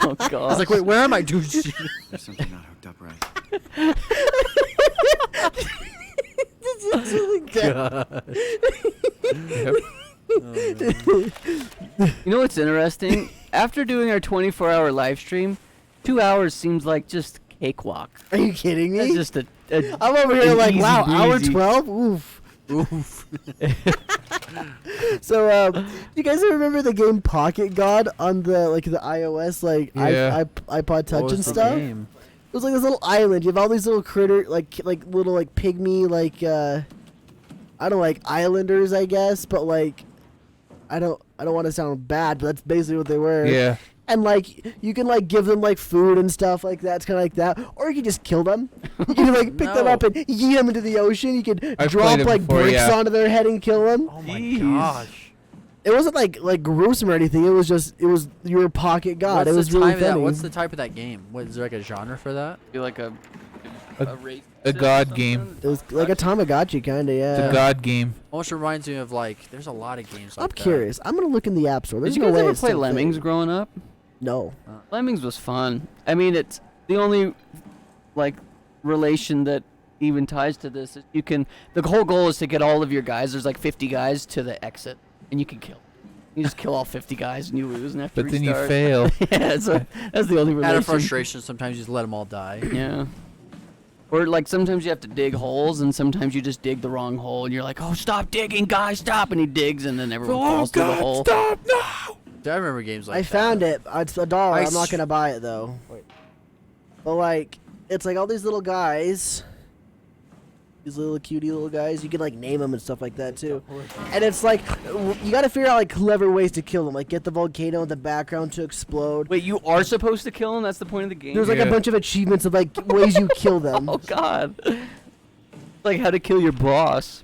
Oh god. I was like, wait, where am I, dude? There's something not hooked up right. Yep. You know what's interesting? After doing our 24-hour live stream, 2 hours seems like just cakewalk. Are you kidding me? That's just a I'm over here an like, easy wow, hour breezy. 12. Oof. Oof. So, you guys remember the game Pocket God on the the iOS Yeah. iPod Touch What and was the stuff? game? It was like this little island. You have all these little critter, like little pygmy I don't know, like islanders, I guess, but I don't want to sound bad, but that's basically what they were. Yeah. And you can give them food and stuff like that. It's kind of like that, or you can just kill them. You can pick them No. up and yeet them into the ocean. You can I've drop played it before, bricks yeah. onto their head and kill them. Oh my Jeez. gosh. It wasn't like gruesome or anything. It was you were Pocket God. What's It was the really type of that? funny. What's the type of that game? What is there a genre for that? be like a race a system god or something. game. It was like a Tamagotchi kind of, yeah. It's a god game. Almost reminds me of there's a lot of games like I'm that. curious. I'm gonna look in the app store. There's Did you no guys way ever it's play still a Lemmings thing. growing up? No. Lemmings was fun. I mean, it's the only relation that even ties to this is the whole goal is to get all of your guys. There's 50 guys to the exit, and you can kill. You just kill all 50 guys and you lose, and have to But then you restart. fail. Yeah, that's the only relation. Out of frustration, sometimes you just let them all die. Yeah. Or sometimes you have to dig holes, and sometimes you just dig the wrong hole, and you're like, "Oh, stop digging, guys, stop!" And he digs, and then everyone falls through the hole. Stop! No! I remember games like I that. found it. It's $1. I'm not s- gonna buy it though. But it's all these little guys. These little cutie little guys. You can name them and stuff like that too. And it's you gotta figure out clever ways to kill them. Get the volcano in the background to explode. Wait, you are supposed to kill him? That's the point of the game? There's a Yeah. bunch of achievements of ways you kill them. Oh, God. How to kill your boss.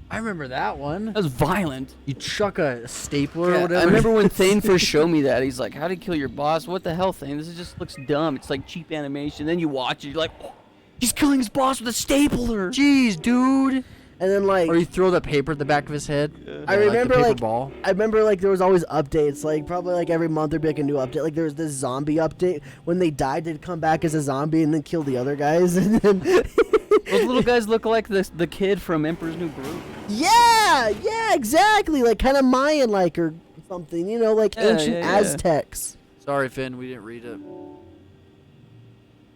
I remember that one. That was violent. You chuck a stapler or Yeah, whatever. I remember when Thane first showed me that. He's like, "How to kill your boss?" What the hell, Thane? This just looks dumb. It's cheap animation. Then you watch it, you're like, "Oh, he's killing his boss with a stapler." Jeez, dude. And then like Or you throw the paper at the back of his head. I Yeah, remember the paper like ball. I remember like there was always updates, like probably like every month there'd be like a new update. Like there was this zombie update when they died, they'd come back as a zombie and then kill the other guys. And then Those little guys look like the kid from Emperor's New Groove. yeah, exactly, like kind of Mayan like or something, you know, like Yeah, ancient yeah, yeah. Aztecs. Sorry, Finn, we didn't read it.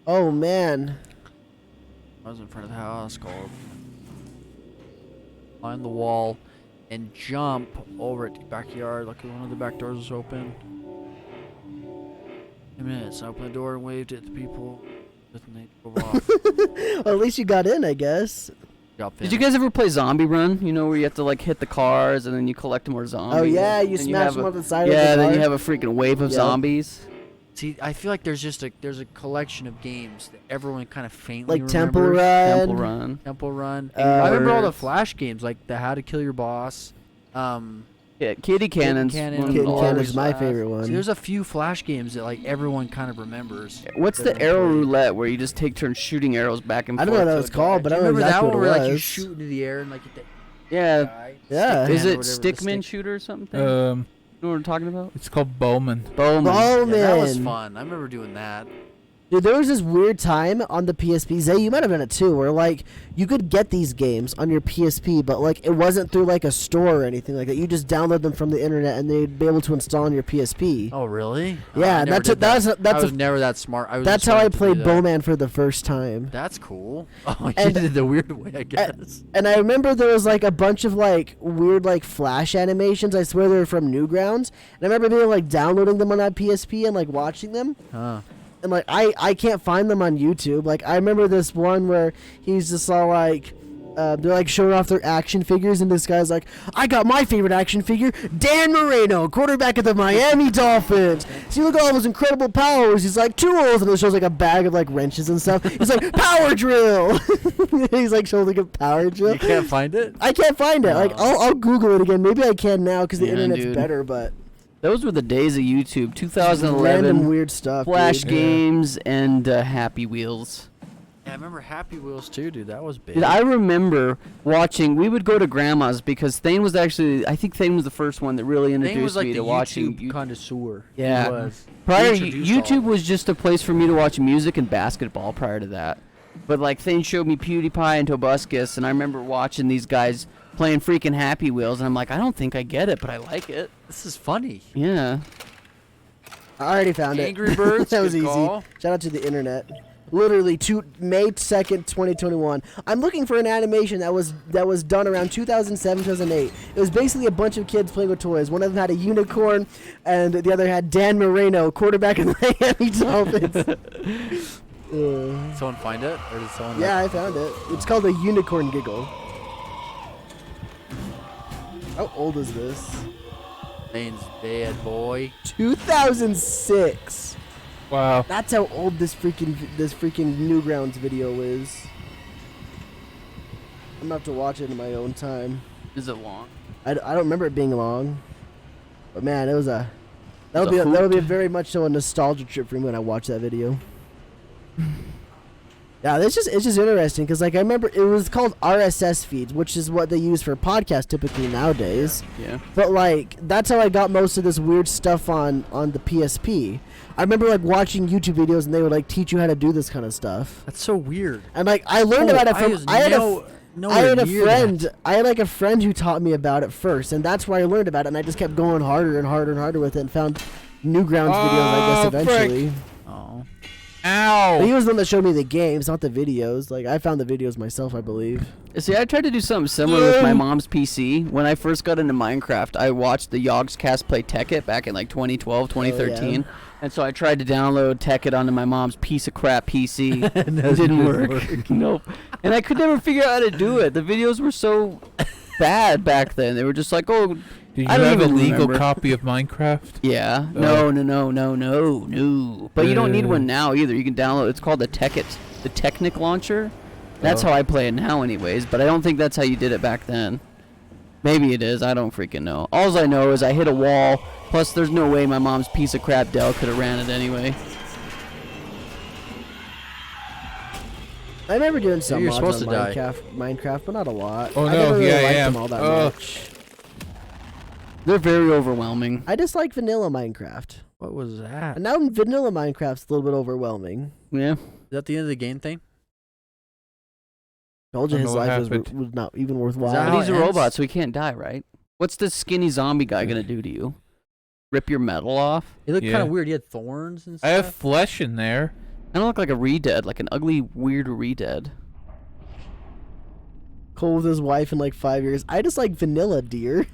Oh man. I was in front of the house, called climb the wall and jump over at the backyard. Lucky one of the back doors was open. 10 minutes. I opened the door and waved at the people. Then they drove off. Well, at least you got in, I guess. Got Did you guys ever play Zombie Run? You know, where you have to like hit the cars and then you collect more zombies. Oh yeah, you and smash have them a- on the side of the Yeah, car. then you have a freaking wave of Yep. zombies. See, I feel like there's a collection of games that everyone kind of faintly like Temple remembers. Run. Temple Run. Temple Run. Uh, I remember all the Birds. Flash games, like the How to Kill Your Boss. Yeah, Kitty Cannon's Cannon. one of Kid the Cannon's always my laugh. favorite See, one. there's a few Flash games that like everyone kind of remembers. What's the arrow roulette where you just take turns shooting arrows back and I forth? don't know what to it's a called, guy? but I Do you don't know remember exactly that one what where it like you was. shoot into the air and like hit Yeah. the guy? Yeah. Stickman Is or it whatever the Stickman stick- shooter or something? You know what I'm talking about? It's called Bowman. Bowman. Oh Yeah, that was man. fun. I remember doing that. Dude, there was this weird time on the PSP. Zay, you might have done it too, where like you could get these games on your PSP, but like it wasn't through like a store or anything like that. You just download them from the internet, and they'd be able to install on your PSP. Oh really? Yeah, I never that's did that. that's I was never that smart. I was that's just how I waiting to do played that. Bowman for the first time. That's cool. Oh, you And- did it the weird way, I guess. And I remember there was like a bunch of like weird like flash animations. I swear they were from Newgrounds. And I remember being like downloading them on that PSP and like watching them. Huh. And like I can't find them on YouTube. Like I remember this one where he's just all like they're like showing off their action figures, and this guy's like, I got my favorite action figure, Dan Marino, quarterback of the Miami Dolphins. See, look at all those incredible powers. He's like tools, and it shows like a bag of like wrenches and stuff. He's like power drill. He's like showing like a power drill. You can't find it? I can't find it. Like I'll Google it again. Maybe I can now because the Yeah, internet's dude. better. But Those were the days of YouTube. random 2011. weird stuff. Flash dude. games and Happy Wheels. Yeah, I remember Happy Wheels too, dude. That was big. Dude, I remember watching. We would go to grandma's because Thane was actually. I think Thane was the first one that really Thing introduced was like me the to watching. YouTube connoisseur. Yeah. He was. Prior, He introduced all YouTube of was just a place for me to watch music and basketball. Prior to that, but like Thane showed me PewDiePie and Tobuscus, and I remember watching these guys playing freaking Happy Wheels, and I'm like, I don't think I get it, but I like it. This is funny. Yeah. I already found it. Angry Birds. That was good easy. call. Shout out to the internet. Literally, May 2nd, 2021. I'm looking for an animation that was done around 2007, 2008. It was basically a bunch of kids playing with toys. One of them had a unicorn, and the other had Dan Marino, quarterback of the Miami Dolphins. Someone find it, or did someone? Yeah, I found it. It's called a unicorn giggle. How old is this? Lane's dead, boy. 2006. Wow. That's how old this freaking Newgrounds video is. I'm gonna have to watch it in my own time. Is it long? I don't remember it being long, but man, it was a It's a that'll be hoot. very much so a nostalgia trip for me when I watch that video. Yeah, it's just interesting because like I remember it was called RSS feeds, which is what they use for podcasts typically nowadays. Yeah. But like that's how I got most of this weird stuff on the PSP. I remember like watching YouTube videos and they would like teach you how to do this kind of stuff. That's so weird. And like I learned about it from I had a friend. I had like a friend who taught me about it first, and that's where I learned about it. And I just kept going harder and harder and harder with it, and found Newgrounds videos. I guess Oh, frick. eventually. Oh. But he Ow! was the one that showed me the games, not the videos. Like I found the videos myself, I believe. See, I tried to do something similar with my mom's PC. When I first got into Minecraft, I watched the Yogscast play Tekkit back in like 2012, 2013. And so I tried to download Tekkit onto my mom's piece of crap PC. It didn't work. Nope. And I could never figure out how to do it. The videos were so bad back then. They were just like, oh, Do you I don't have a even legal remember. copy of Minecraft? yeah. Oh. No. But you don't need one now either. You can download. It's called the Tekkit, the Technic launcher. That's Oh. how I play it now, anyways. But I don't think that's how you did it back then. Maybe it is. I don't freaking know. All I know is I hit a wall. Plus, there's no way my mom's piece of crap Dell could have ran it anyway. I remember doing some you're mods supposed on to die. Minecraft, but not a lot. Oh, I no, never really here I liked am. them all that Oh. much. They're very overwhelming. I just like vanilla Minecraft. What was that? And now vanilla Minecraft's a little bit overwhelming. Yeah. Is that the end of the game thing? Told you I don't his know what life happened. was not even worthwhile. that But how he's it a ends? robot, so he can't die, right? What's the skinny zombie guy gonna do to you? Rip your metal off? He looked Yeah. kind of weird. He had thorns and I stuff. have flesh in there. I don't look like a re-dead, like an ugly, weird re-dead. Cole with his wife in like 5 years. I just like vanilla, dear.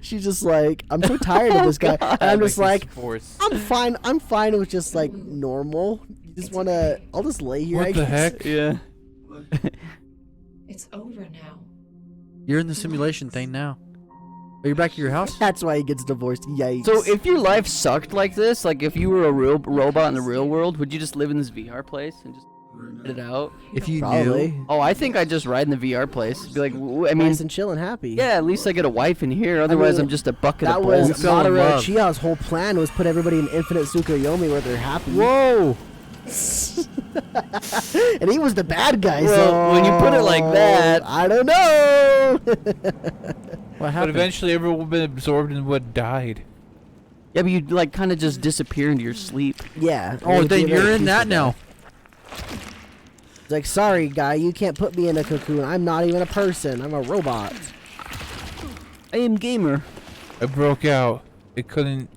She's just like, I'm so tired of this guy. And I'm just like, I'm fine. I'm fine with just like normal. You just wanna? I'll just lay here. What I the guess. heck? Yeah. It's over now. You're in the simulation thing now. Are you back at your house? That's why he gets divorced. Yikes. So if your life sucked like this, like if you were a real robot in the real world, would you just live in this VR place and just get it out? If you probably knew. Oh, I think I'd just ride in the VR place. Be like, I mean, nice and chill and happy. yeah, at least I get a wife in here. Otherwise, mean, I'm just a bucket That of was bolts. fell in Madara love. Uchiha's whole plan was put everybody in infinite Tsukuyomi where they're happy. Whoa! And he was the bad guy. Well, so when you put it like that- I don't know. What But happened? eventually everyone would be absorbed in what died. Yeah, but you'd like kind of just disappear into your sleep. Yeah. Oh, it'd be then a you're very in that peaceful now. death. It's like, sorry, guy, you can't put me in a cocoon. I'm not even a person. I'm a robot. I am gamer. I broke out. It couldn't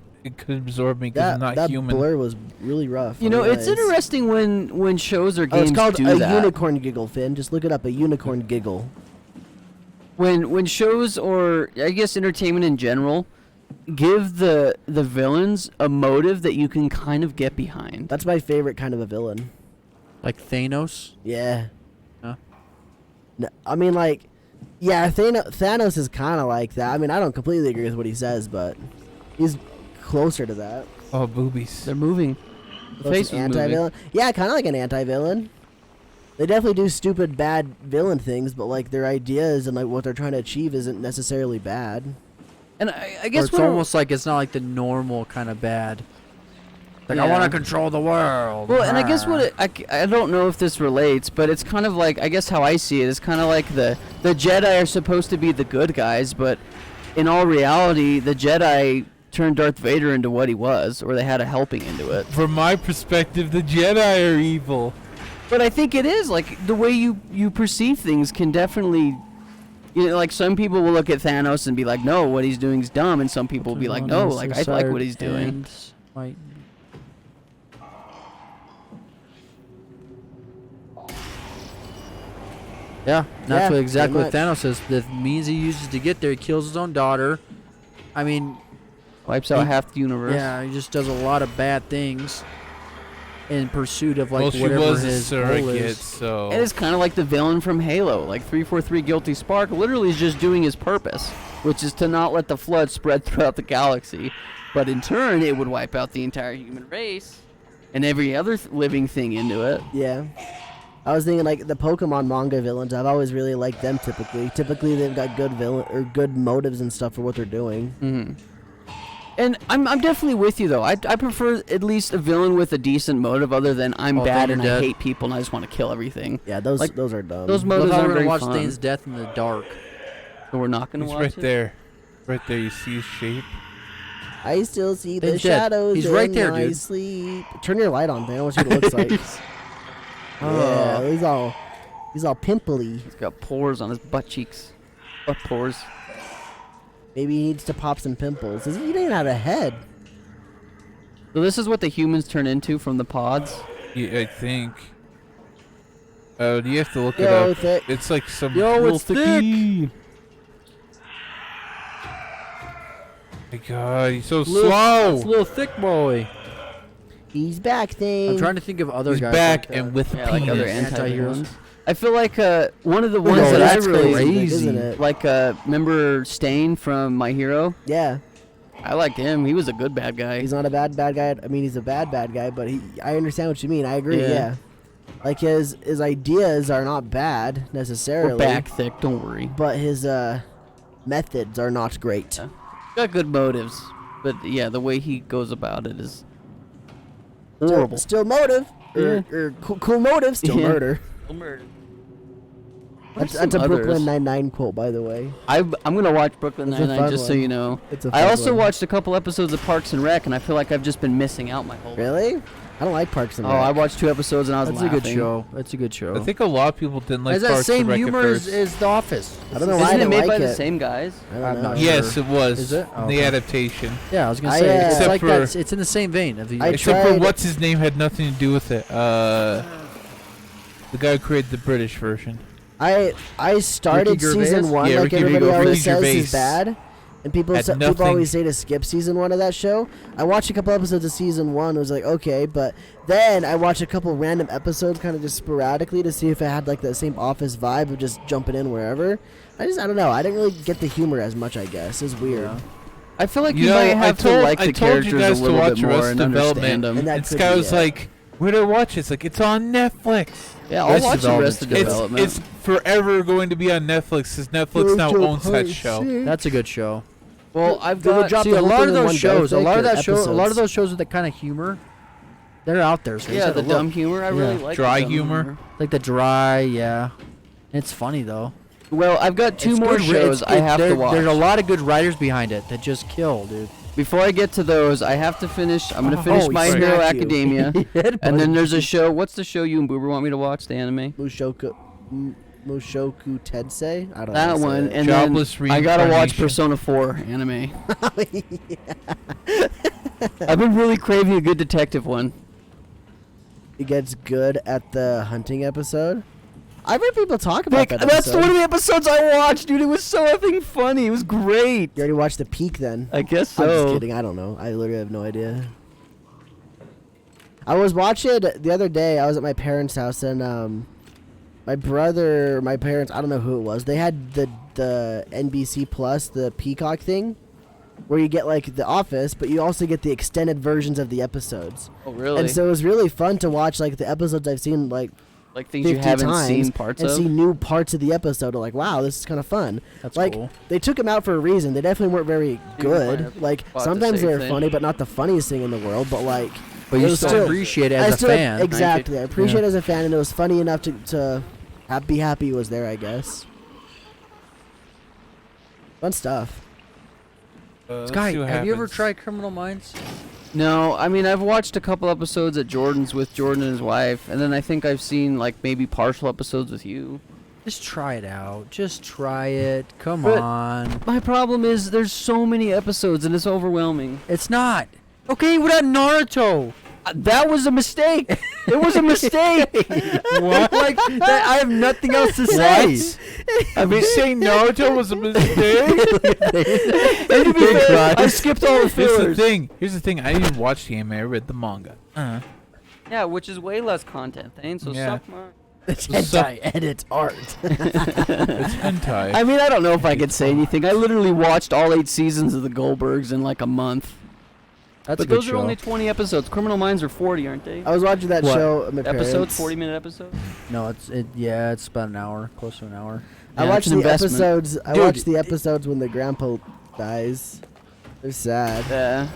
absorb me because I'm not that human. blur was really rough. You on know, the it's eyes. interesting when shows or Oh, games it's called do a that. unicorn giggle, Finn. Just look it up. A unicorn giggle. When shows or I guess entertainment in general give the villains a motive that you can kind of get behind. That's my favorite kind of a villain. Like Thanos? Yeah. Huh? No, I mean, like, yeah, Thanos is kind of like that. I mean, I don't completely agree with what he says, but he's closer to that. Oh, boobies. They're moving. The Close face to was moving. anti-villain. Yeah, kind of like an anti-villain. They definitely do stupid, bad villain things, but like their ideas and like what they're trying to achieve isn't necessarily bad. And I Or guess it's what almost like it's not like the normal kind of bad. Like, I Yeah. want to control the world. well, and I guess what I don't know if this relates, but it's kind of like I guess how I see it is kind of like the Jedi are supposed to be the good guys, but in all reality, the Jedi turned Darth Vader into what he was, or they had a helping into it. From my perspective, the Jedi are evil. But I think it is like the way you perceive things can definitely, you know, like some people will look at Thanos and be like, no, what he's doing is dumb, and some people will be like, no, like I like what he's doing. Might Yeah, that's Yeah, what exactly pretty what Thanos is. The means he uses to get there, he kills his own daughter. I mean, Wipes out He- half the universe. yeah, he just does a lot of bad things in pursuit of like Well, she whatever was a his goal surrogate, is. so. And it's kind of like the villain from Halo, like 343 Guilty Spark literally is just doing his purpose, which is to not let the flood spread throughout the galaxy. But in turn, it would wipe out the entire human race and every other living thing into it. Yeah. I was thinking like the Pokemon manga villains. I've always really liked them. Typically they've got good villain or good motives and stuff for what they're doing. Mm-hmm. And I'm definitely with you though. I prefer at least a villain with a decent motive, other than I'm Oh, bad Thane and I dead. hate people and I just want to kill everything. Yeah, those Like, are dumb. Those Look motives how aren't we're very gonna watch fun. Thane's death in the dark. So we're not gonna He's watch right it. there. Right there, you see his shape. I still see the Thane's dead. shadows He's right in there, my dude. sleep. Turn your light on, man. I want to see what it looks like. Yeah, he's all pimply. He's got pores on his butt cheeks. Butt pores. Maybe he needs to pop some pimples. He didn't even have a head. So this is what the humans turn into from the pods. Yeah, I think. Do you have to look Yo, it up? Thick. It's like some. Yo, little it's thicky. My God, he's so It's a slow. little thick boy. He's back, thing. I'm trying to think of other He's guys. back like and that. with Yeah, like other penis. anti-heroes. I feel like one of the Yo, ones that I that's really crazy, isn't it? like. Remember Stain from My Hero? Yeah, I liked him. He was a good bad guy. he's not a bad guy. I mean, he's a bad guy, but I understand what you mean. I agree. Yeah. Yeah. Like his ideas are not bad necessarily. We're back thick. Don't worry. But his methods are not great. Yeah. Got good motives, but yeah, the way he goes about it is horrible. Still motive. or cool motive, still Yeah. murder. Murder. That's a Brooklyn Nine-Nine quote, by the way. I'm gonna watch Brooklyn It's a Nine-Nine fun just so one. you know. It's a I fun also one. watched a couple episodes of Parks and Rec, and I feel like I've just been missing out my whole. Really? I don't like Parks and Oh, Rec. I watched 2 episodes and I was That's laughing. a good show. That's a good show. I think a lot of people didn't like Has that Parks same and Rec at humor first. as The Office. I don't know why I Isn't it didn't made like by it. the same guys? I don't I'm know. not Yes, sure. it was. Is it? Oh, The okay. adaptation. Yeah, I was gonna I, say it's Except like for- that. It's in the same vein of the. I Except for tried- what's his name had nothing to do with it. The guy who created the British version. I started Ricky Gervais? season 1 Yeah, like Ricky everybody Gervais. always says Ricky is Gervais. bad, and people Had people nothing- always say to skip season 1 of that show. I watched a couple episodes of season 1. It was like okay, but then I watched a couple random episodes, kind of just sporadically, to see if it had like that same Office vibe of just jumping in wherever. I don't know. I didn't really get the humor as much. I guess it's weird. I feel like You you know, might I have told to like the told you characters guys a to little watch bit more Arrested and understand Development. them. And that And this could guy be was it. like, "Where do I watch it?" It's like, "It's on Netflix." Yeah, I'll Arrested watch Development's Arrested good. Development. It's forever going to be on Netflix because Netflix now owns that show. That's a good show. well, I've They would got. drop See, the a whole lot thing of in one those go, shows, a think, lot of or that show, a lot of episodes. those shows with that kind of humor, they're out there. So you just Yeah, have to the look. dumb humor. I really Yeah. like Dry the dumb humor. Like the dry, yeah. It's funny though. Well, I've got 2 It's more good, shows I have to watch. There's a lot of good writers behind it that just kill, dude. Before I get to those, I have to finish. I'm gonna finish Oh, My he Hero smacked you. Academia, and then there's a show. What's the show you and Boober want me to watch? The anime. Mushoku Tensei. I don't know. That how to say one, it. and Jobless then I gotta watch Reincarnation. Persona 4 anime. I've been really craving a good detective one. It gets good at the hunting episode. I've heard people talk about Like, that that's episode. one of the episodes I watched, dude. It was so effing funny. It was great. You already watched the peak then? I guess so. I'm just kidding. I don't know. I literally have no idea. I was watching the other day. I was at my parents' house and my brother, my parents, I don't know who it was. They had the NBC Plus, the Peacock thing, where you get like The Office, but you also get the extended versions of the episodes. Oh, really? And so it was really fun to watch like the episodes I've seen like like things 50 you haven't times seen parts and of. see new parts of the episode. Like, wow, this is kind of fun. That's like cool. they took them out for a reason. They definitely weren't very You might good. have Like bought the sometimes same they're thing. funny, but not the funniest thing in the world. But like, But it you was still appreciate it I as a still- fan. Exactly, I appreciate Yeah. it as a fan, and it was funny enough to be happy it was there. I guess. Fun stuff. Let's Sky, see what have you ever happens. tried Criminal Minds? No, I mean I've watched a couple episodes at Jordan's with Jordan and his wife, and then I think I've seen like maybe partial episodes with you. Just try it out. Just try it. Come But- on. My problem is there's so many episodes and it's overwhelming. It's not. Okay, what about Naruto? That was a mistake. It was a mistake. What? Like, that, I have nothing else to say. I mean, saying Naruto was a mistake? and to be Big fair, I Christ. skipped all the Here's the fillers. thing. Here's the thing. I didn't watch the anime. I read the manga. Yeah, which is way less content, Thane. So Yeah. suck my. It's So- hentai and it's art. It's hentai. I mean, I don't know if I could say anything. I literally watched all 8 seasons of the Goldbergs in like a month. That's But a good those show. are only 20 episodes. Criminal Minds are 40, aren't they? I was watching that What? show. At my Episodes, parents. 40-minute episodes. No, it's about an hour, close to an hour. I Yeah, watched it's an the investment. episodes. I Dude, watched the episodes when the grandpa dies. They're sad. Yeah.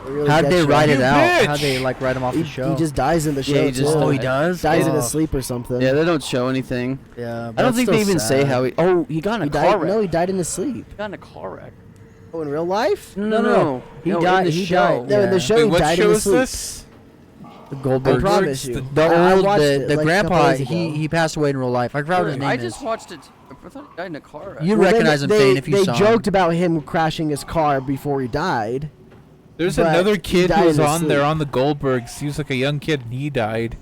They really How'd get they you. write it You out? bitch! How'd they like write him off He, the show? he just dies in the show. Yeah, he just too. oh, he died. does. dies in Oh. his sleep or something. Yeah, they don't show anything. Yeah, I don't think they even say how he. Oh, he got in a He car died. wreck. No, he died in his sleep. He got in a car wreck. Oh, in real life? No. He No, died. in the He show. died. No, in the yeah. show Wait, he what died show in his is sleep. this? The I Goldberg. promise you. The I old, watched the, it, the like, a couple grandpa. days ago. He passed away in real life. I forgot what his name I is. just watched it. I thought he died in a car wreck. You Well, recognize him, they, Thane, if you they saw joked him. about him crashing his car before he died. There's But another he kid died who was in his on there sleep. on the Goldbergs. He was like a young kid and he died.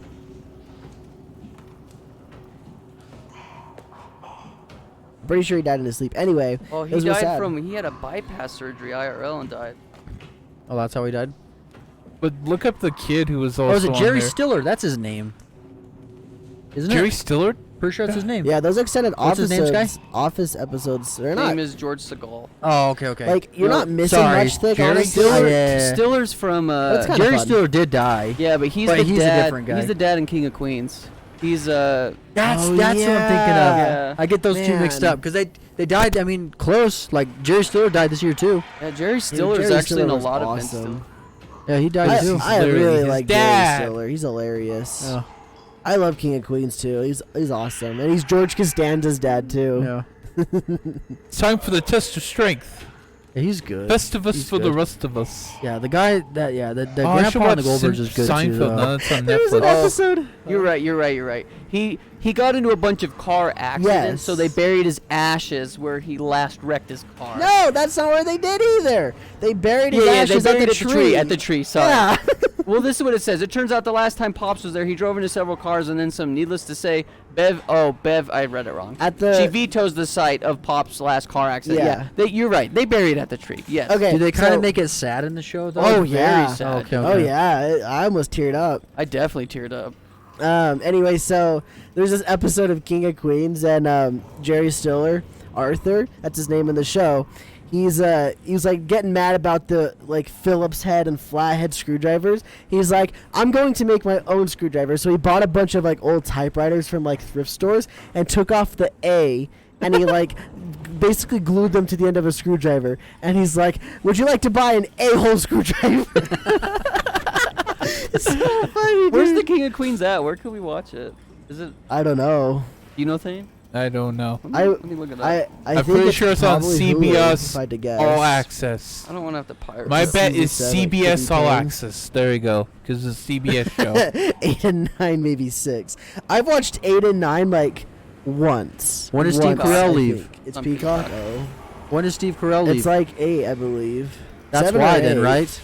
I'm pretty sure he died in his sleep. Anyway, Well, it he was real died sad. from. He had a bypass surgery IRL and died. Oh, that's how he died. But look up the kid who was also Oh, is it on Jerry there. Stiller? That's his name. Isn't Jerry it? Stiller? Pretty sure that's his name. Yeah, those extended What's his name, office episodes. They're His not name is George Segal. Oh, okay, okay. like you're No, not missing sorry, much thick. Jerry Honestly, Stiller- yeah. Stiller's from. That's kinda Jerry fun. Stiller did die. Yeah, but he's But the he's a dad. different guy. He's the dad in King of Queens. He's That's Oh, that's what I'm thinking of. yeah. I get those two mixed Man. up because they died. I mean, close. Like Jerry Stiller died this year too. Yeah, Jerry Stiller is Jerry actually in a Stiller was lot of awesome. Ben Stiller. Yeah, he died too. I Literally really his like dad. Jerry Stiller. He's hilarious. Yeah. I love King of Queens too. He's awesome, and he's George Costanza's dad too. Yeah. It's time for the test of strength. Yeah, he's good. Best of us He's for the good. rest of us. Yeah, the guy that the Oh, I should grandpa on the watch Goldbergs is good Seinfeld. too. No, that's on There was an Netflix. episode. You're right. He got into a bunch of car accidents, Yes. so they buried his ashes where he last wrecked his car. No, that's not what they did either. They buried his Yeah, ashes they buried at the tree. At the tree, sorry. Yeah. Well, this is what it says. It turns out the last time Pops was there, he drove into several cars and then some. Needless to say, Bev, I read it wrong. She vetoes the site of Pop's last car accident. Yeah. You're right. They buried it at the tree. Yes. Okay. Do they kind so- of make it sad in the show though? Oh Very yeah. sad. Okay, Oh okay. yeah. I almost teared up. I definitely teared up. Anyway, so there's this episode of King of Queens, and Jerry Stiller, Arthur, that's his name in the show. He's like getting mad about the like Phillips head and flathead screwdrivers. He's like, I'm going to make my own screwdriver. So he bought a bunch of like old typewriters from like thrift stores and took off the A, and he like basically glued them to the end of a screwdriver. And he's like, would you like to buy an A-hole screwdriver? It's so funny. Where's dude. the King of Queens at? Where can we watch it? Is it? I don't know. Do you know Thane? I don't know. Let me look it up. I I'm think pretty sure it's on probably Hulu, CBS if I had to guess. All Access. I don't want to have to pirate. My it. bet is season 7, CBS Kitty All Payne. Access. There you go. Because it's a CBS show. 8 and 9, maybe 6. I've watched 8 and 9 like once. When does Steve Once, Carell I leave? think. It's On Peacock. Peacock. Oh. When does Steve Carell leave? It's like 8, I believe. That's 7 or why then, 8. right?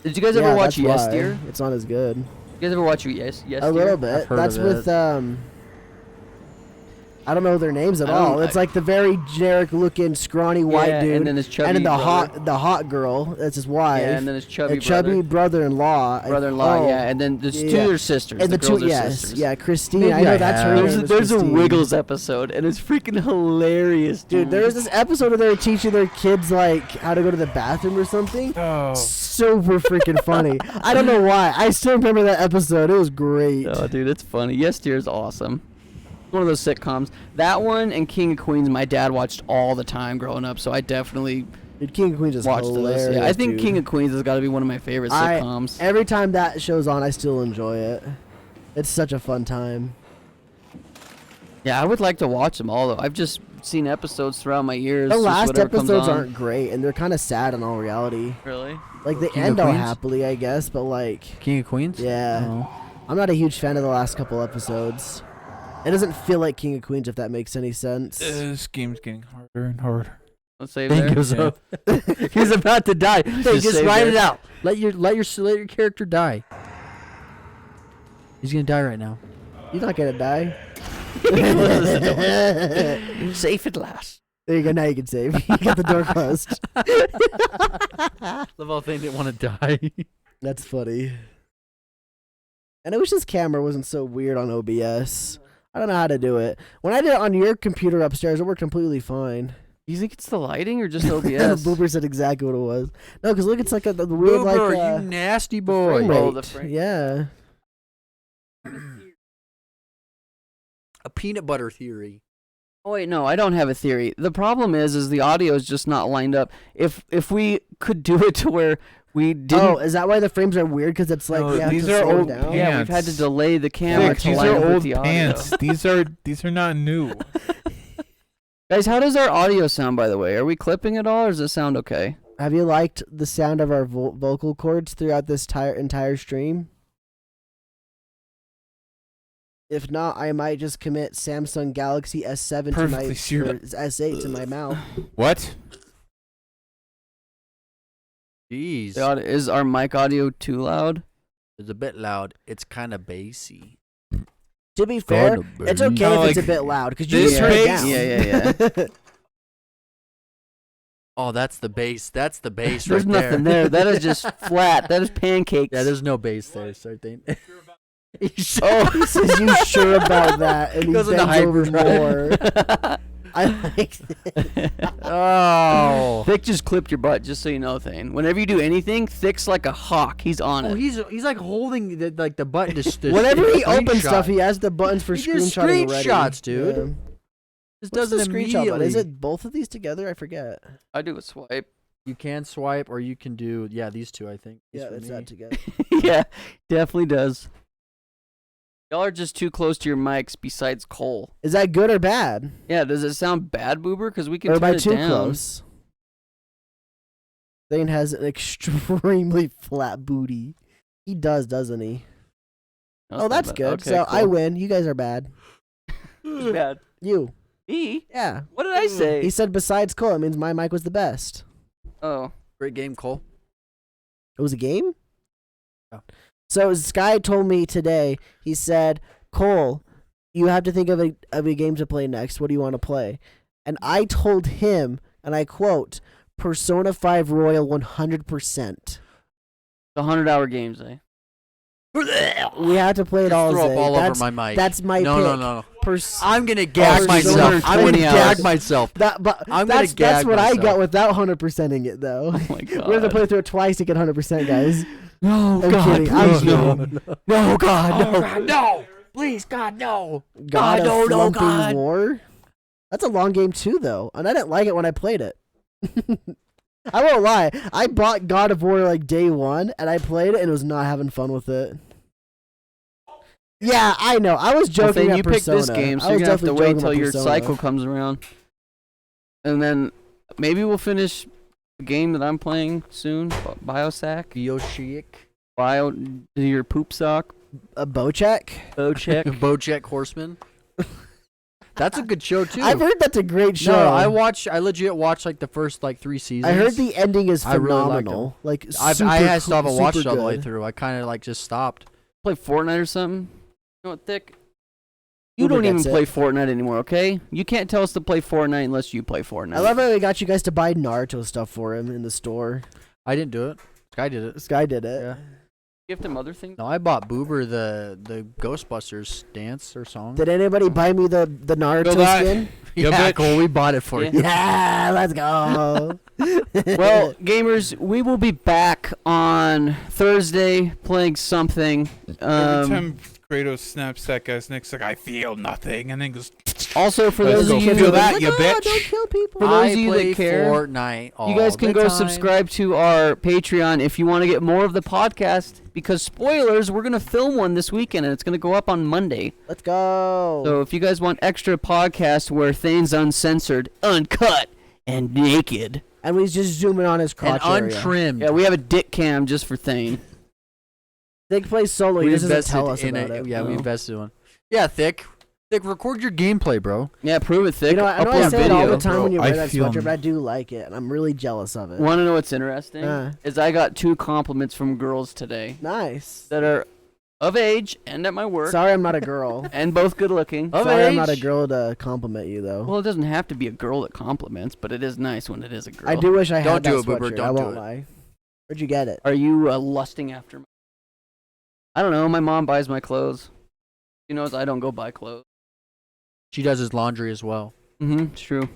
Did you guys Yeah, ever watch that's Yes why. Dear? It's not as good. You guys ever watch Yes Dear? A little I've bit. heard That's of with it. I don't know their names at I don't- all. It's like the very generic looking scrawny white Yeah, dude, and then his chubby and then brother. the hot girl. That's his wife. Yeah, and then his chubby chubby brother-in-law. brother-in-law. Oh, Yeah, and then there's two yeah. of their sisters. and the girls two, are yes, sisters. yeah, Christine. Maybe I know I that's her have. name. is There's a Christine. Wiggles episode, and it's freaking hilarious, Dude, there was this episode where they were teaching their kids like how to go to the bathroom or something. Oh. Super freaking funny. I don't know why. I still remember that episode. It was great. Oh, dude, it's funny. Yes Dear is awesome. One of those sitcoms. That one and King of Queens, my dad watched all the time growing up, so I definitely Dude, King of Queens is watched hilarious. those. Yeah, I think dude. King of Queens has got to be one of my favorite sitcoms. Every time that show's on, I still enjoy it. It's such a fun time. Yeah, I would like to watch them all though. I've just seen episodes throughout my years. The just last whatever comes episodes on. aren't great, and they're kind of sad in all reality. Really. Like they King of end all Queens? happily, I guess, but like, King of Queens? yeah. Oh. I'm not a huge fan of the last couple episodes. It doesn't feel like King of Queens, if that makes any sense. This game's getting harder and harder. Let's save He there. gives Yeah. up. He's about to die. Hey, Just just save write there. it out. Let your character die. He's gonna die right now. You're not gonna die. Safe at last. There you go. Now you can save. You got the door closed. The whole thing didn't want to die. That's funny. And I wish this camera wasn't so weird on OBS. I don't know how to do it. When I did it on your computer upstairs, it worked completely fine. You think it's the lighting or just OBS? Boober said exactly what it was. No, because look, it's like the weird Boober, like you nasty frame boy. Oh, rate. the frame- Yeah. A peanut butter theory. Oh wait, no, I don't have a theory. The problem is the audio is just not lined up. If we could do it to where we didn't. Oh, is that why the frames are weird? Because it's like No, you have these to are slow old down. Yeah, we've had to pants. delay the camera Vic, to these line are up with old the audio. pants. These are not new. Guys, how does our audio sound, by the way? Are we clipping it all, or does it sound okay? Have you liked the sound of our vocal cords throughout this entire stream? If not, I might just commit Samsung Galaxy S7 to my Perfectly sure. or S8 to my mouth. What? Jeez. Is our mic audio too loud? It's a bit loud. It's kind of bassy. To be fair, it's okay Kinda if it's a like bit loud because you this just turn it bass? down. Yeah. Oh, that's the bass. That's the bass There's right there. nothing there. That is just flat. That is pancakes. Yeah, there's no bass there, so I think. Oh, he says you sure about that, and he Goes bends into over hyperdrive. more. I like that. Oh. Thick just clipped your butt, just so you know, Thane. Whenever you do anything, Thick's like a hawk. He's on Oh, it. he's like holding the button to Whenever he opens screenshot. stuff, he has the buttons for He does screenshotting ready. screenshots, dude. Yeah. Just What's does the it screenshot button? immediately. Is it both of these together? I forget. I do a swipe. You can swipe, or you can do these two. I think. Yeah, for it's me. that together. Yeah, definitely does. Y'all are just too close to your mics. Besides Cole. Is that good or bad? Yeah, does it sound bad, Boober? Because we can Or turn am I it too down. close? Thane has an extremely flat booty. He does, doesn't he? Not That's bad. good. Okay, So I cool. win. You guys are bad. Who's bad? You. Me? Yeah. What did I say? He said besides Cole, it means my mic was the best. Oh. Great game, Cole. It was a game? Oh. So Sky told me today, he said, Cole, you have to think of a game to play next. What do you want to play? And I told him, and I quote, Persona 5 Royal 100%. The 100-hour games, eh? We have to play it all Throw day. up all That's, over my mic. that's my no, pick. no, no. Pers- I'm gonna gag Persona myself. I'm gonna 20 gag hours. myself. But I'm that's gonna gag what I myself. got without 100%ing it, though. Oh my god. We have to play through it twice to get 100%, guys. No, I'm God, kidding. I'm please, kidding. no, God, no. Oh, God, no. Please, God, no. God of no, Slumping God. War. That's a long game too, though, and I didn't like it when I played it. I won't lie. I bought God of War like day one, and I played it and was not having fun with it. Yeah, I know. I was Well, joking then at you picked Persona. this game, so I you're was gonna have to definitely wait joking till about your Persona. cycle comes around, and then maybe we'll finish the game that I'm playing soon. Biosack. Yoshiik. Do your poop sock. A Bocheck? Bocheck. BoJack Horseman. That's a good show too. I've heard that's a great show. No, I legit watched like the first like 3 seasons. I heard the ending is I really liked phenomenal. Like I super still haven't watched it super all the way good. through. I kind of like just stopped. Play Fortnite or something. You know what, Thick? You Uber don't even gets it. play Fortnite anymore, okay? You can't tell us to play Fortnite unless you play Fortnite. I love how we got you guys to buy Naruto stuff for him in the store. I didn't do it. Sky did it. This guy did it. Yeah. Gift him other things. No, I bought Boober the Ghostbusters dance or song. Did anybody buy me the Naruto that. skin? Yeah, yeah, bitch. Cool. We bought it for Yeah. you. Yeah, let's go. Well, gamers, we will be back on Thursday playing something. Every time Kratos snaps that guy's neck, it's like, I feel nothing. And then goes, Also, for Let's those go of you feel that that, you No, bitch. don't kill people. For those I of you that play care, Fortnite all you guys can the go time. subscribe to our Patreon if you want to get more of the podcast. Because spoilers, we're gonna film one this weekend and it's gonna go up on Monday. Let's go. So if you guys want extra podcasts where Thane's uncensored, uncut, and naked, And we just zoom in on his And crotch area. untrimmed. yeah, we have a dick cam just for Thane. Thick plays solo. He we doesn't invested tell us in about it. it. Yeah, we No. invested in one. Yeah, Thick, record your gameplay, bro. Yeah, prove it, Thick. You know, I know I Upload say it all video. the time when you Bro, wear I that feel sweatshirt, but I do like it, and I'm really jealous of it. Want to know what's interesting? Uh. Is I got 2 compliments from girls today Nice. that are of age and at my work, Sorry, I'm not a girl. and both good looking. Of Sorry, I'm not a age? girl to compliment you though. Well, it doesn't have to be a girl that compliments, but it is nice when it is a girl. I do wish I Don't had do that it, Boober, sweatshirt. don't I do won't it. lie. Where'd you get it? Are you lusting after me? I don't know. My mom buys my clothes. She knows I don't go buy clothes. She does his laundry as well. It's true.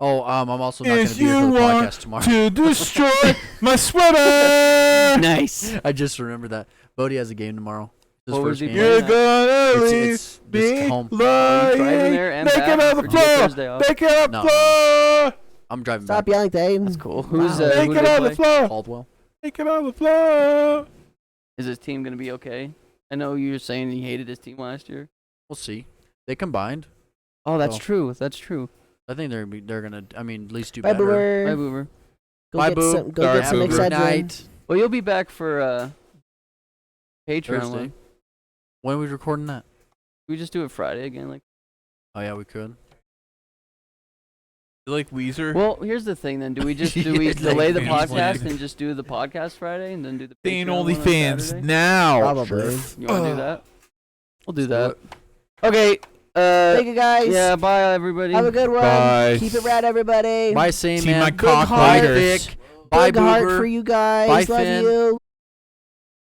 Oh, I'm also not going to If be here for you the want podcast tomorrow. to destroy my sweater, Nice. I just remembered that. Bodie has a game tomorrow. His What was first he game. playing? you're gonna leave It's this me home. Driving lying. there and Make back, it on or the do you have floor. Thursday off? Make it on the No. floor. I'm driving Stop back. yelling, Thane. That's cool. Who's Wow. who Make do it they on the play? floor. Caldwell. Make it on the floor. Is his team gonna be okay? I know you were saying he hated his team last year. We'll see. They combined. Oh, that's Oh. true. That's true. I think they're gonna. I mean, at least do Bye, better. Bye, Boober. Boober. Go Bye, get Boo. some. Go Have get a some good Excedrin. night. Well, you'll be back for Patreon Thursday. one. When are we recording that? We just do it Friday again, like. Oh yeah, we could. You like Weezer? Well, here's the thing. Then, do we Yeah, delay the fans podcast plan. and just do the podcast Friday and then do the Staying Patreon one on OnlyFans Saturday? now. Probably. You want to do that? We'll do Let's that. Okay. Thank you guys. Yeah. Bye, everybody. Have a good one. Bye. Keep it rad, everybody. Bye, same See man. my Big cock heart. Bye, later. Vic. Bye, Big heart Boober. for you guys. Bye, Love Finn. you.